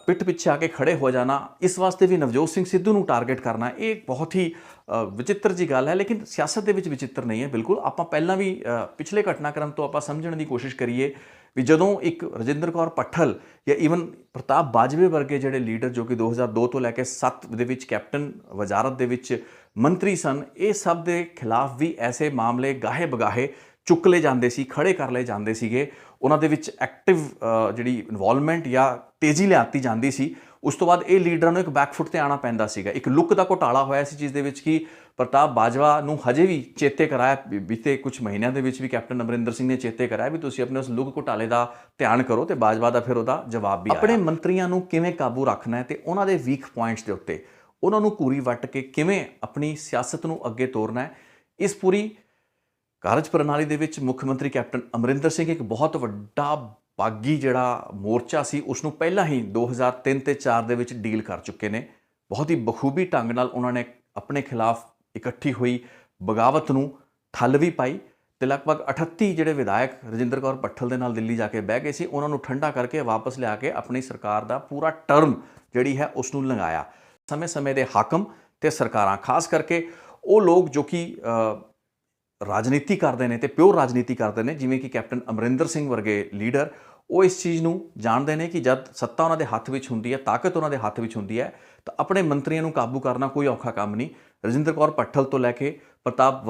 ਪਿੱਠ ਪਿੱਛੇ ਆ ਕੇ ਖੜੇ ਹੋ ਜਾਣਾ, ਇਸ ਵਾਸਤੇ ਵੀ ਨਵਜੋਤ ਸਿੰਘ ਸਿੱਧੂ ਨੂੰ ਟਾਰਗੇਟ ਕਰਨਾ, ਇਹ ਬਹੁਤ ਹੀ ਵਿਚਿੱਤਰ ਜੀ ਗੱਲ ਹੈ। ਲੇਕਿਨ ਸਿਆਸਤ ਦੇ ਵਿੱਚ ਵਿਚਿੱਤਰ ਨਹੀਂ ਹੈ ਬਿਲਕੁਲ। ਆਪਾਂ ਪਹਿਲਾਂ ਵੀ ਪਿਛਲੇ ਘਟਨਾਕ੍ਰਮ ਤੋਂ ਆਪਾਂ ਸਮਝਣ ਦੀ ਕੋਸ਼ਿਸ਼ ਕਰੀਏ ਵੀ ਜਦੋਂ ਇੱਕ ਰਜਿੰਦਰ ਕੌਰ ਭੱਠਲ ਜਾਂ ਈਵਨ ਪ੍ਰਤਾਪ ਬਾਜਵੇ ਵਰਗੇ ਜਿਹੜੇ ਲੀਡਰ ਜੋ ਕਿ 2002 ਤੋਂ ਲੈ ਕੇ 7 ਦੇ ਵਿੱਚ ਕੈਪਟਨ ਵਜ਼ਾਰਤ ਦੇ ਵਿੱਚ ਮੰਤਰੀ ਸਨ, ਇਹ ਸਭ ਦੇ ਖਿਲਾਫ ਵੀ ਐਸੇ ਮਾਮਲੇ ਗਾਹੇ ਬਗਾਹੇ ਚੁੱਕ ਲਏ ਜਾਂਦੇ ਸੀ, ਖੜੇ ਕਰ ਲਏ ਜਾਂਦੇ ਸੀਗੇ, ਉਹਨਾਂ ਦੇ ਵਿੱਚ ਐਕਟਿਵ ਜਿਹੜੀ ਇਨਵੋਲਵਮੈਂਟ ਜਾਂ ਤੇਜ਼ੀ ਲਿਆਤੀ ਜਾਂਦੀ ਸੀ। ਉਸ ਤੋਂ ਬਾਅਦ ਇਹ ਲੀਡਰਾਂ ਨੂੰ ਇੱਕ ਬੈਕਫੁੱਟ 'ਤੇ ਆਉਣਾ ਪੈਂਦਾ ਸੀਗਾ। ਇੱਕ ਲੁੱਕ ਦਾ ਘੁਟਾਲਾ ਹੋਇਆ ਸੀ ਜਿਸ ਦੇ ਵਿੱਚ ਕਿ ਪ੍ਰਤਾਪ ਬਾਜਵਾ ਨੂੰ ਹਜੇ ਵੀ ਚੇਤੇ ਕਰਾਇਆ, ਬੀਤੇ ਕੁਝ ਮਹੀਨਿਆਂ ਦੇ ਵਿੱਚ ਵੀ ਕੈਪਟਨ ਅਮਰਿੰਦਰ ਸਿੰਘ ਨੇ ਚੇਤੇ ਕਰਾਇਆ ਵੀ ਤੁਸੀਂ ਆਪਣੇ ਉਸ ਲੁੱਕ ਘੁਟਾਲੇ ਦਾ ਧਿਆਨ ਕਰੋ, ਅਤੇ ਬਾਜਵਾ ਦਾ ਫਿਰ ਉਹਦਾ ਜਵਾਬ ਵੀ ਆਇਆ। ਆਪਣੇ ਮੰਤਰੀਆਂ ਨੂੰ ਕਿਵੇਂ ਕਾਬੂ ਰੱਖਣਾ ਹੈ ਅਤੇ ਉਹਨਾਂ ਦੇ ਵੀਕ ਪੁਆਇੰਟਸ ਦੇ ਉੱਤੇ ਉਹਨਾਂ ਨੂੰ ਘੂਰੀ ਵੱਟ ਕੇ ਕਿਵੇਂ ਆਪਣੀ ਸਿਆਸਤ ਨੂੰ ਅੱਗੇ ਤੋਰਨਾ ਹੈ, ਇਸ ਪੂਰੀ ਕਾਰਜ ਪ੍ਰਣਾਲੀ ਦੇ ਵਿੱਚ ਮੁੱਖ ਮੰਤਰੀ ਕੈਪਟਨ ਅਮਰਿੰਦਰ ਸਿੰਘ ਇੱਕ ਬਹੁਤ ਵੱਡਾ ਬਾਗੀ ਜਿਹੜਾ ਮੋਰਚਾ ਸੀ ਉਸ ਨੂੰ ਪਹਿਲਾਂ ਹੀ 2003 ਤੇ 4 ਦੇ ਵਿੱਚ ਡੀਲ ਕਰ ਚੁੱਕੇ ਨੇ। ਬਹੁਤ ਹੀ ਬਖੂਬੀ ਢੰਗ ਨਾਲ ਉਹਨਾਂ ਨੇ ਆਪਣੇ ਖਿਲਾਫ ਇਕੱਠੀ ਹੋਈ ਬਗਾਵਤ ਨੂੰ ਠੱਲ ਵੀ ਪਾਈ, ਅਤੇ ਲਗਭਗ 38 ਜਿਹੜੇ ਵਿਧਾਇਕ ਰਜਿੰਦਰ ਕੌਰ ਭੱਠਲ ਦੇ ਨਾਲ ਦਿੱਲੀ ਜਾ ਕੇ ਬਹਿ ਗਏ ਸੀ, ਉਹਨਾਂ ਨੂੰ ਠੰਡਾ ਕਰਕੇ ਵਾਪਸ ਲਿਆ ਕੇ ਆਪਣੀ ਸਰਕਾਰ ਦਾ ਪੂਰਾ ਟਰਮ ਜਿਹੜੀ ਹੈ ਉਸ ਨੂੰ ਲੰਘਾਇਆ। ਸਮੇਂ-ਸਮੇਂ ਦੇ ਹਾਕਮ ਅਤੇ ਸਰਕਾਰਾਂ, ਖਾਸ ਕਰਕੇ ਉਹ ਲੋਕ ਜੋ ਕਿ ਰਾਜਨੀਤੀ ਕਰਦੇ ਨੇ ਅਤੇ ਪਿਓਰ ਰਾਜਨੀਤੀ ਕਰਦੇ ਨੇ, ਜਿਵੇਂ ਕਿ ਕੈਪਟਨ ਅਮਰਿੰਦਰ ਸਿੰਘ ਵਰਗੇ ਲੀਡਰ, ਉਹ ਇਸ ਚੀਜ਼ ਨੂੰ ਜਾਣਦੇ ਨੇ ਕਿ ਜਦ ਸੱਤਾ ਉਹਨਾਂ ਦੇ ਹੱਥ ਵਿੱਚ ਹੁੰਦੀ ਹੈ, ਤਾਕਤ ਉਹਨਾਂ ਦੇ ਹੱਥ ਵਿੱਚ ਹੁੰਦੀ ਹੈ, ਤਾਂ ਆਪਣੇ ਮੰਤਰੀਆਂ ਨੂੰ ਕਾਬੂ ਕਰਨਾ ਕੋਈ ਔਖਾ ਕੰਮ ਨਹੀਂ। ਰਜਿੰਦਰ ਕੌਰ ਭੱਠਲ ਤੋਂ ਲੈ ਕੇ ਪ੍ਰਤਾਪ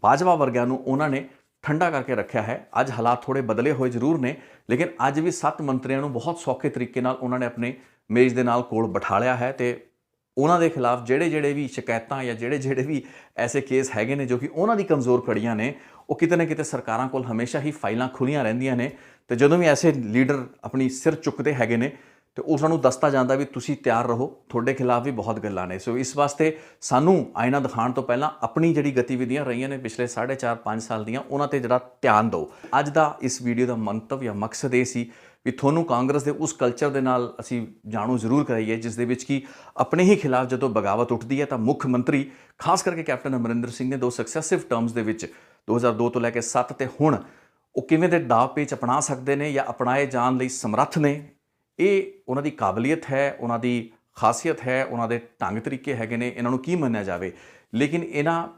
ਬਾਜਵਾ ਵਰਗਿਆਂ ਨੂੰ ਉਹਨਾਂ ਨੇ ਠੰਡਾ ਕਰਕੇ ਰੱਖਿਆ ਹੈ। ਅੱਜ ਹਾਲਾਤ ਥੋੜ੍ਹੇ ਬਦਲੇ ਹੋਏ ਜ਼ਰੂਰ ਨੇ, ਲੇਕਿਨ ਅੱਜ ਵੀ 7 ਮੰਤਰੀਆਂ ਨੂੰ ਬਹੁਤ ਸੌਖੇ ਤਰੀਕੇ ਨਾਲ ਉਹਨਾਂ ਨੇ ਆਪਣੇ ਮੇਜ਼ ਦੇ ਨਾਲ ਕੋਲ ਬਿਠਾ ਲਿਆ ਹੈ, ਅਤੇ ਉਹਨਾਂ ਦੇ ਖਿਲਾਫ ਜਿਹੜੇ ਵੀ ਸ਼ਿਕਾਇਤਾਂ ਜਾਂ ਜਿਹੜੇ ਵੀ ਐਸੇ ਕੇਸ ਹੈਗੇ ਨੇ ਜੋ ਕਿ ਉਹਨਾਂ ਦੀ ਕਮਜ਼ੋਰ ਕੜੀਆਂ ਨੇ, ਉਹ ਕਿਤੇ ਨਾ ਕਿਤੇ ਸਰਕਾਰਾਂ ਕੋਲ ਹਮੇਸ਼ਾ ਹੀ ਫਾਈਲਾਂ ਖੁੱਲ੍ਹੀਆਂ ਰਹਿੰਦੀਆਂ ਨੇ, ਅਤੇ ਜਦੋਂ ਵੀ ਐਸੇ ਲੀਡਰ ਆਪਣੀ ਸਿਰ ਚੁੱਕਦੇ ਹੈਗੇ ਨੇ ਤੇ ਉਹਨਾਂ ਨੂੰ ਦੱਸਤਾ ਜਾਂਦਾ ਵੀ ਤੁਸੀਂ ਤਿਆਰ ਰਹੋ, ਤੁਹਾਡੇ ਖਿਲਾਫ ਵੀ ਬਹੁਤ ਗੱਲਾਂ ਨੇ। ਸੋ ਇਸ ਵਾਸਤੇ ਸਾਨੂੰ ਆਇਨਾ ਦਿਖਾਉਣ ਤੋਂ ਪਹਿਲਾਂ ਆਪਣੀ ਜਿਹੜੀ ਗਤੀਵਿਧੀਆਂ ਰਹੀਆਂ ਨੇ ਪਿਛਲੇ 4.5 ਸਾਲ ਦੀਆਂ, ਉਹਨਾਂ 'ਤੇ ਜਿਹੜਾ ਧਿਆਨ ਦਿਓ। ਅੱਜ ਦਾ ਇਸ ਵੀਡੀਓ ਦਾ ਮੰਤਵ ਜਾਂ ਮਕਸਦ ਇਹ ਸੀ ਵੀ ਤੁਹਾਨੂੰ ਕਾਂਗਰਸ ਦੇ ਉਸ ਕਲਚਰ ਦੇ ਨਾਲ ਅਸੀਂ ਜਾਣੂ ਜ਼ਰੂਰ ਕਰਾਈਏ ਜਿਸ ਦੇ ਵਿੱਚ ਕਿ ਆਪਣੇ ਹੀ ਖਿਲਾਫ ਜਦੋਂ ਬਗਾਵਤ ਉੱਠਦੀ ਹੈ ਤਾਂ ਮੁੱਖ ਮੰਤਰੀ ਖਾਸ ਕਰਕੇ ਕੈਪਟਨ ਅਮਰਿੰਦਰ ਸਿੰਘ ਨੇ 2 ਸਕਸੈਸਿਵ ਟਰਮਸ ਦੇ ਵਿੱਚ 2002 ਤੋਂ ਲੈ ਕੇ 7 ਤੇ ਹੁਣ ਉਹ ਕਿਵੇਂ ਦੇ ਦਾਅ ਪੇਚ ਅਪਣਾ ਸਕਦੇ ਨੇ ਜਾਂ ਅਪਣਾਏ ਜਾਣ ਲਈ ਸਮਰੱਥ ਨੇ। ਇਹ ਉਹਨਾਂ ਦੀ ਕਾਬਲੀਅਤ ਹੈ, ਉਹਨਾਂ ਦੀ ਖਾਸੀਅਤ ਹੈ, ਉਹਨਾਂ ਦੇ ਢੰਗ ਤਰੀਕੇ ਹੈਗੇ ਨੇ, ਇਹਨਾਂ ਨੂੰ ਕੀ ਮੰਨਿਆ ਜਾਵੇ। ਲੇਕਿਨ ਇਹਨਾਂ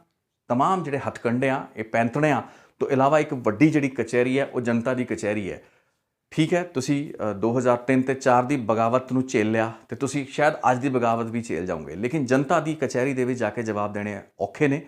ਤਮਾਮ ਜਿਹੜੇ ਹੱਥਕੰਡਿਆਂ, ਇਹ ਪੈਂਤਣਿਆਂ ਤੋਂ ਇਲਾਵਾ ਇੱਕ ਵੱਡੀ ਜਿਹੜੀ ਕਚਹਿਰੀ ਹੈ ਉਹ ਜਨਤਾ ਦੀ ਕਚਹਿਰੀ ਹੈ। ਠੀਕ ਹੈ, ਤੁਸੀਂ 2003 ਤੇ 4 ਦੀ ਬਗਾਵਤ ਨੂੰ ਝੇਲ ਲਿਆ ਤੇ ਤੁਸੀਂ ਸ਼ਾਇਦ ਅੱਜ ਦੀ ਬਗਾਵਤ ਵੀ ਝੇਲ ਜਾਓਗੇ, ਲੇਕਿਨ ਜਨਤਾ ਦੀ ਕਚਹਿਰੀ ਦੇ ਵਿੱਚ ਜਾ ਕੇ ਜਵਾਬ ਦੇਣੇ ਔਖੇ ਨੇ।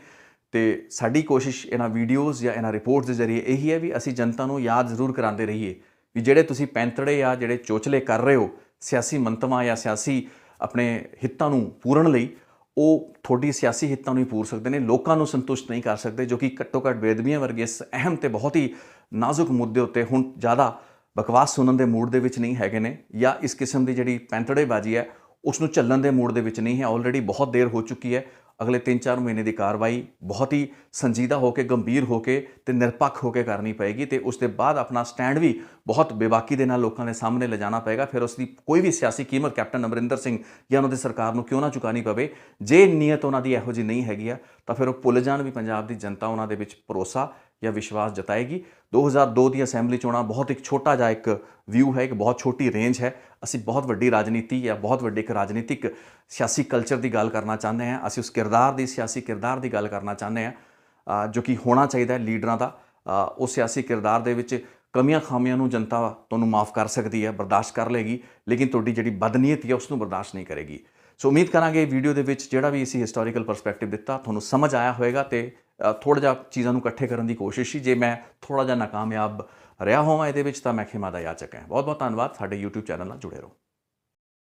ਤੇ ਸਾਡੀ ਕੋਸ਼ਿਸ਼ ਇਹਨਾਂ ਵੀਡੀਓਜ਼ ਜਾਂ ਇਹਨਾਂ ਰਿਪੋਰਟਸ ਦੇ ਜ਼ਰੀਏ ਇਹੀ ਹੈ ਵੀ ਅਸੀਂ ਜਨਤਾ ਨੂੰ ਯਾਦ ਜ਼ਰੂਰ ਕਰਾਉਂਦੇ ਰਹੀਏ ਵੀ ਜਿਹੜੇ ਤੁਸੀਂ ਪੈਂਤੜੇ ਜਾਂ ਜਿਹੜੇ ਚੋਚਲੇ ਕਰ ਰਹੇ ਹੋ ਸਿਆਸੀ ਮੰਤਵਾਂ ਜਾਂ ਸਿਆਸੀ ਆਪਣੇ ਹਿੱਤਾਂ ਨੂੰ ਪੂਰਨ ਲਈ, ਉਹ ਤੁਹਾਡੀ ਸਿਆਸੀ ਹਿੱਤਾਂ ਨੂੰ ਹੀ ਪੂਰ ਸਕਦੇ ਨੇ, ਲੋਕਾਂ ਨੂੰ ਸੰਤੁਸ਼ਟ ਨਹੀਂ ਕਰ ਸਕਦੇ, ਜੋ ਕਿ ਘੱਟੋ ਘੱਟ ਬੇਅਦਬੀਆਂ ਵਰਗੇ ਇਸ ਅਹਿਮ ਤੇ ਬਹੁਤ ਹੀ ਨਾਜ਼ੁਕ ਮੁੱਦੇ ਉੱਤੇ ਹੁਣ ਜ਼ਿਆਦਾ ਬਕਵਾਸ ਸੁਣਨ ਦੇ ਮੂਡ ਦੇ ਵਿੱਚ ਨਹੀਂ ਹੈਗੇ ਨੇ, ਜਾਂ ਇਸ ਕਿਸਮ ਦੀ ਜਿਹੜੀ ਪੈਂਤੜੇਬਾਜ਼ੀ ਹੈ उसनूं झੱਲਣ ਦੇ ਮੂਡ ਦੇ ਵਿੱਚ ਨਹੀਂ ਹੈ। ਆਲਰੇਡੀ ਬਹੁਤ ਦੇਰ ਹੋ ਚੁੱਕੀ ਹੈ। ਅਗਲੇ 3-4 ਮਹੀਨੇ ਦੀ ਕਾਰਵਾਈ ਬਹੁਤ ਹੀ ਸੰਜੀਦਾ ਹੋ ਕੇ, ਗੰਭੀਰ ਹੋ ਕੇ ਤੇ ਨਿਰਪੱਖ ਹੋ ਕੇ ਕਰਨੀ ਪਏਗੀ ਤੇ ਉਸ ਦੇ ਬਾਅਦ ਆਪਣਾ ਸਟੈਂਡ ਵੀ ਬਹੁਤ ਬੇਬਾਕੀ ਦੇ ਨਾਲ ਲੋਕਾਂ ਦੇ ਸਾਹਮਣੇ ਲਿਜਾਣਾ ਪਏਗਾ। ਫਿਰ ਉਸ ਦੀ ਕੋਈ ਵੀ ਸਿਆਸੀ ਕੀਮਤ ਕੈਪਟਨ ਅਮਰਿੰਦਰ ਸਿੰਘ ਜਾਂ ਉਹਨਾਂ ਦੀ ਸਰਕਾਰ ਨੂੰ ਕਿਉਂ ਨਾ ਚੁਕਾਣੀ ਪਵੇ। ਜੇ ਨੀਅਤ ਉਹਨਾਂ ਦੀ ਇਹੋ ਜਿਹੀ ਨਹੀਂ ਹੈਗੀ ਆ ਤਾਂ ਫਿਰ ਉਹ ਭੁੱਲ ਜਾਣ ਵੀ ਪੰਜਾਬ ਦੀ ਜਨਤਾ ਉਹਨਾਂ ਦੇ ਵਿੱਚ ਭਰੋਸਾ ਜਾਂ ਵਿਸ਼ਵਾਸ ਜਤਾਏਗੀ। 2002 ਦੀ ਅਸੈਂਬਲੀ ਚੋਣਾਂ ਬਹੁਤ ਇੱਕ ਛੋਟਾ ਜਿਹਾ ਇੱਕ ਵਿਊ ਹੈ, ਇੱਕ ਬਹੁਤ ਛੋਟੀ ਰੇਂਜ ਹੈ। ਅਸੀਂ ਬਹੁਤ ਵੱਡੀ ਰਾਜਨੀਤੀ ਜਾਂ ਬਹੁਤ ਵੱਡੇ ਇੱਕ ਰਾਜਨੀਤਿਕ ਸਿਆਸੀ ਕਲਚਰ ਦੀ ਗੱਲ ਕਰਨਾ ਚਾਹੁੰਦੇ ਹਾਂ। ਅਸੀਂ ਉਸ ਕਿਰਦਾਰ ਦੀ, ਸਿਆਸੀ ਕਿਰਦਾਰ ਦੀ ਗੱਲ ਕਰਨਾ ਚਾਹੁੰਦੇ ਹਾਂ ਜੋ ਕਿ ਹੋਣਾ ਚਾਹੀਦਾ ਲੀਡਰਾਂ ਦਾ। ਉਹ ਸਿਆਸੀ ਕਿਰਦਾਰ ਦੇ ਵਿੱਚ ਕਮੀਆਂ ਖਾਮੀਆਂ ਨੂੰ ਜਨਤਾ ਤੁਹਾਨੂੰ ਮਾਫ ਕਰ ਸਕਦੀ ਹੈ, ਬਰਦਾਸ਼ਤ ਕਰ ਲੇਗੀ, ਲੇਕਿਨ ਤੁਹਾਡੀ ਜਿਹੜੀ ਬਦਨੀਅਤ ਹੈ ਉਸ ਨੂੰ ਬਰਦਾਸ਼ਤ ਨਹੀਂ ਕਰੇਗੀ। ਸੋ ਉਮੀਦ ਕਰਾਂਗੇ ਵੀਡੀਓ ਦੇ ਵਿੱਚ ਜਿਹੜਾ ਵੀ ਅਸੀਂ ਹਿਸਟੋਰੀਕਲ ਪਰਸਪੈਕਟਿਵ ਦਿੱਤਾ ਤੁਹਾਨੂੰ ਸਮਝ ਆਇਆ ਹੋਵੇਗਾ ਤੇ ਥੋੜ੍ਹਾ ਜਿਹਾ ਚੀਜ਼ਾਂ ਨੂੰ ਇਕੱਠੇ ਕਰਨ ਦੀ ਕੋਸ਼ਿਸ਼ ਸੀ। ਜੇ ਮੈਂ ਥੋੜ੍ਹਾ ਜਿਹਾ ਨਾਕਾਮਯਾਬ ਰਿਹਾ ਹੋਵਾਂ ਇਹਦੇ ਵਿੱਚ ਤਾਂ ਮੈਂ ਖਿਮਾ ਦਾ ਯਾਚਕ ਹਾਂ। ਬਹੁਤ ਬਹੁਤ ਧੰਨਵਾਦ। ਸਾਡੇ YouTube ਚੈਨਲ ਨਾਲ ਜੁੜੇ ਰਹੋ।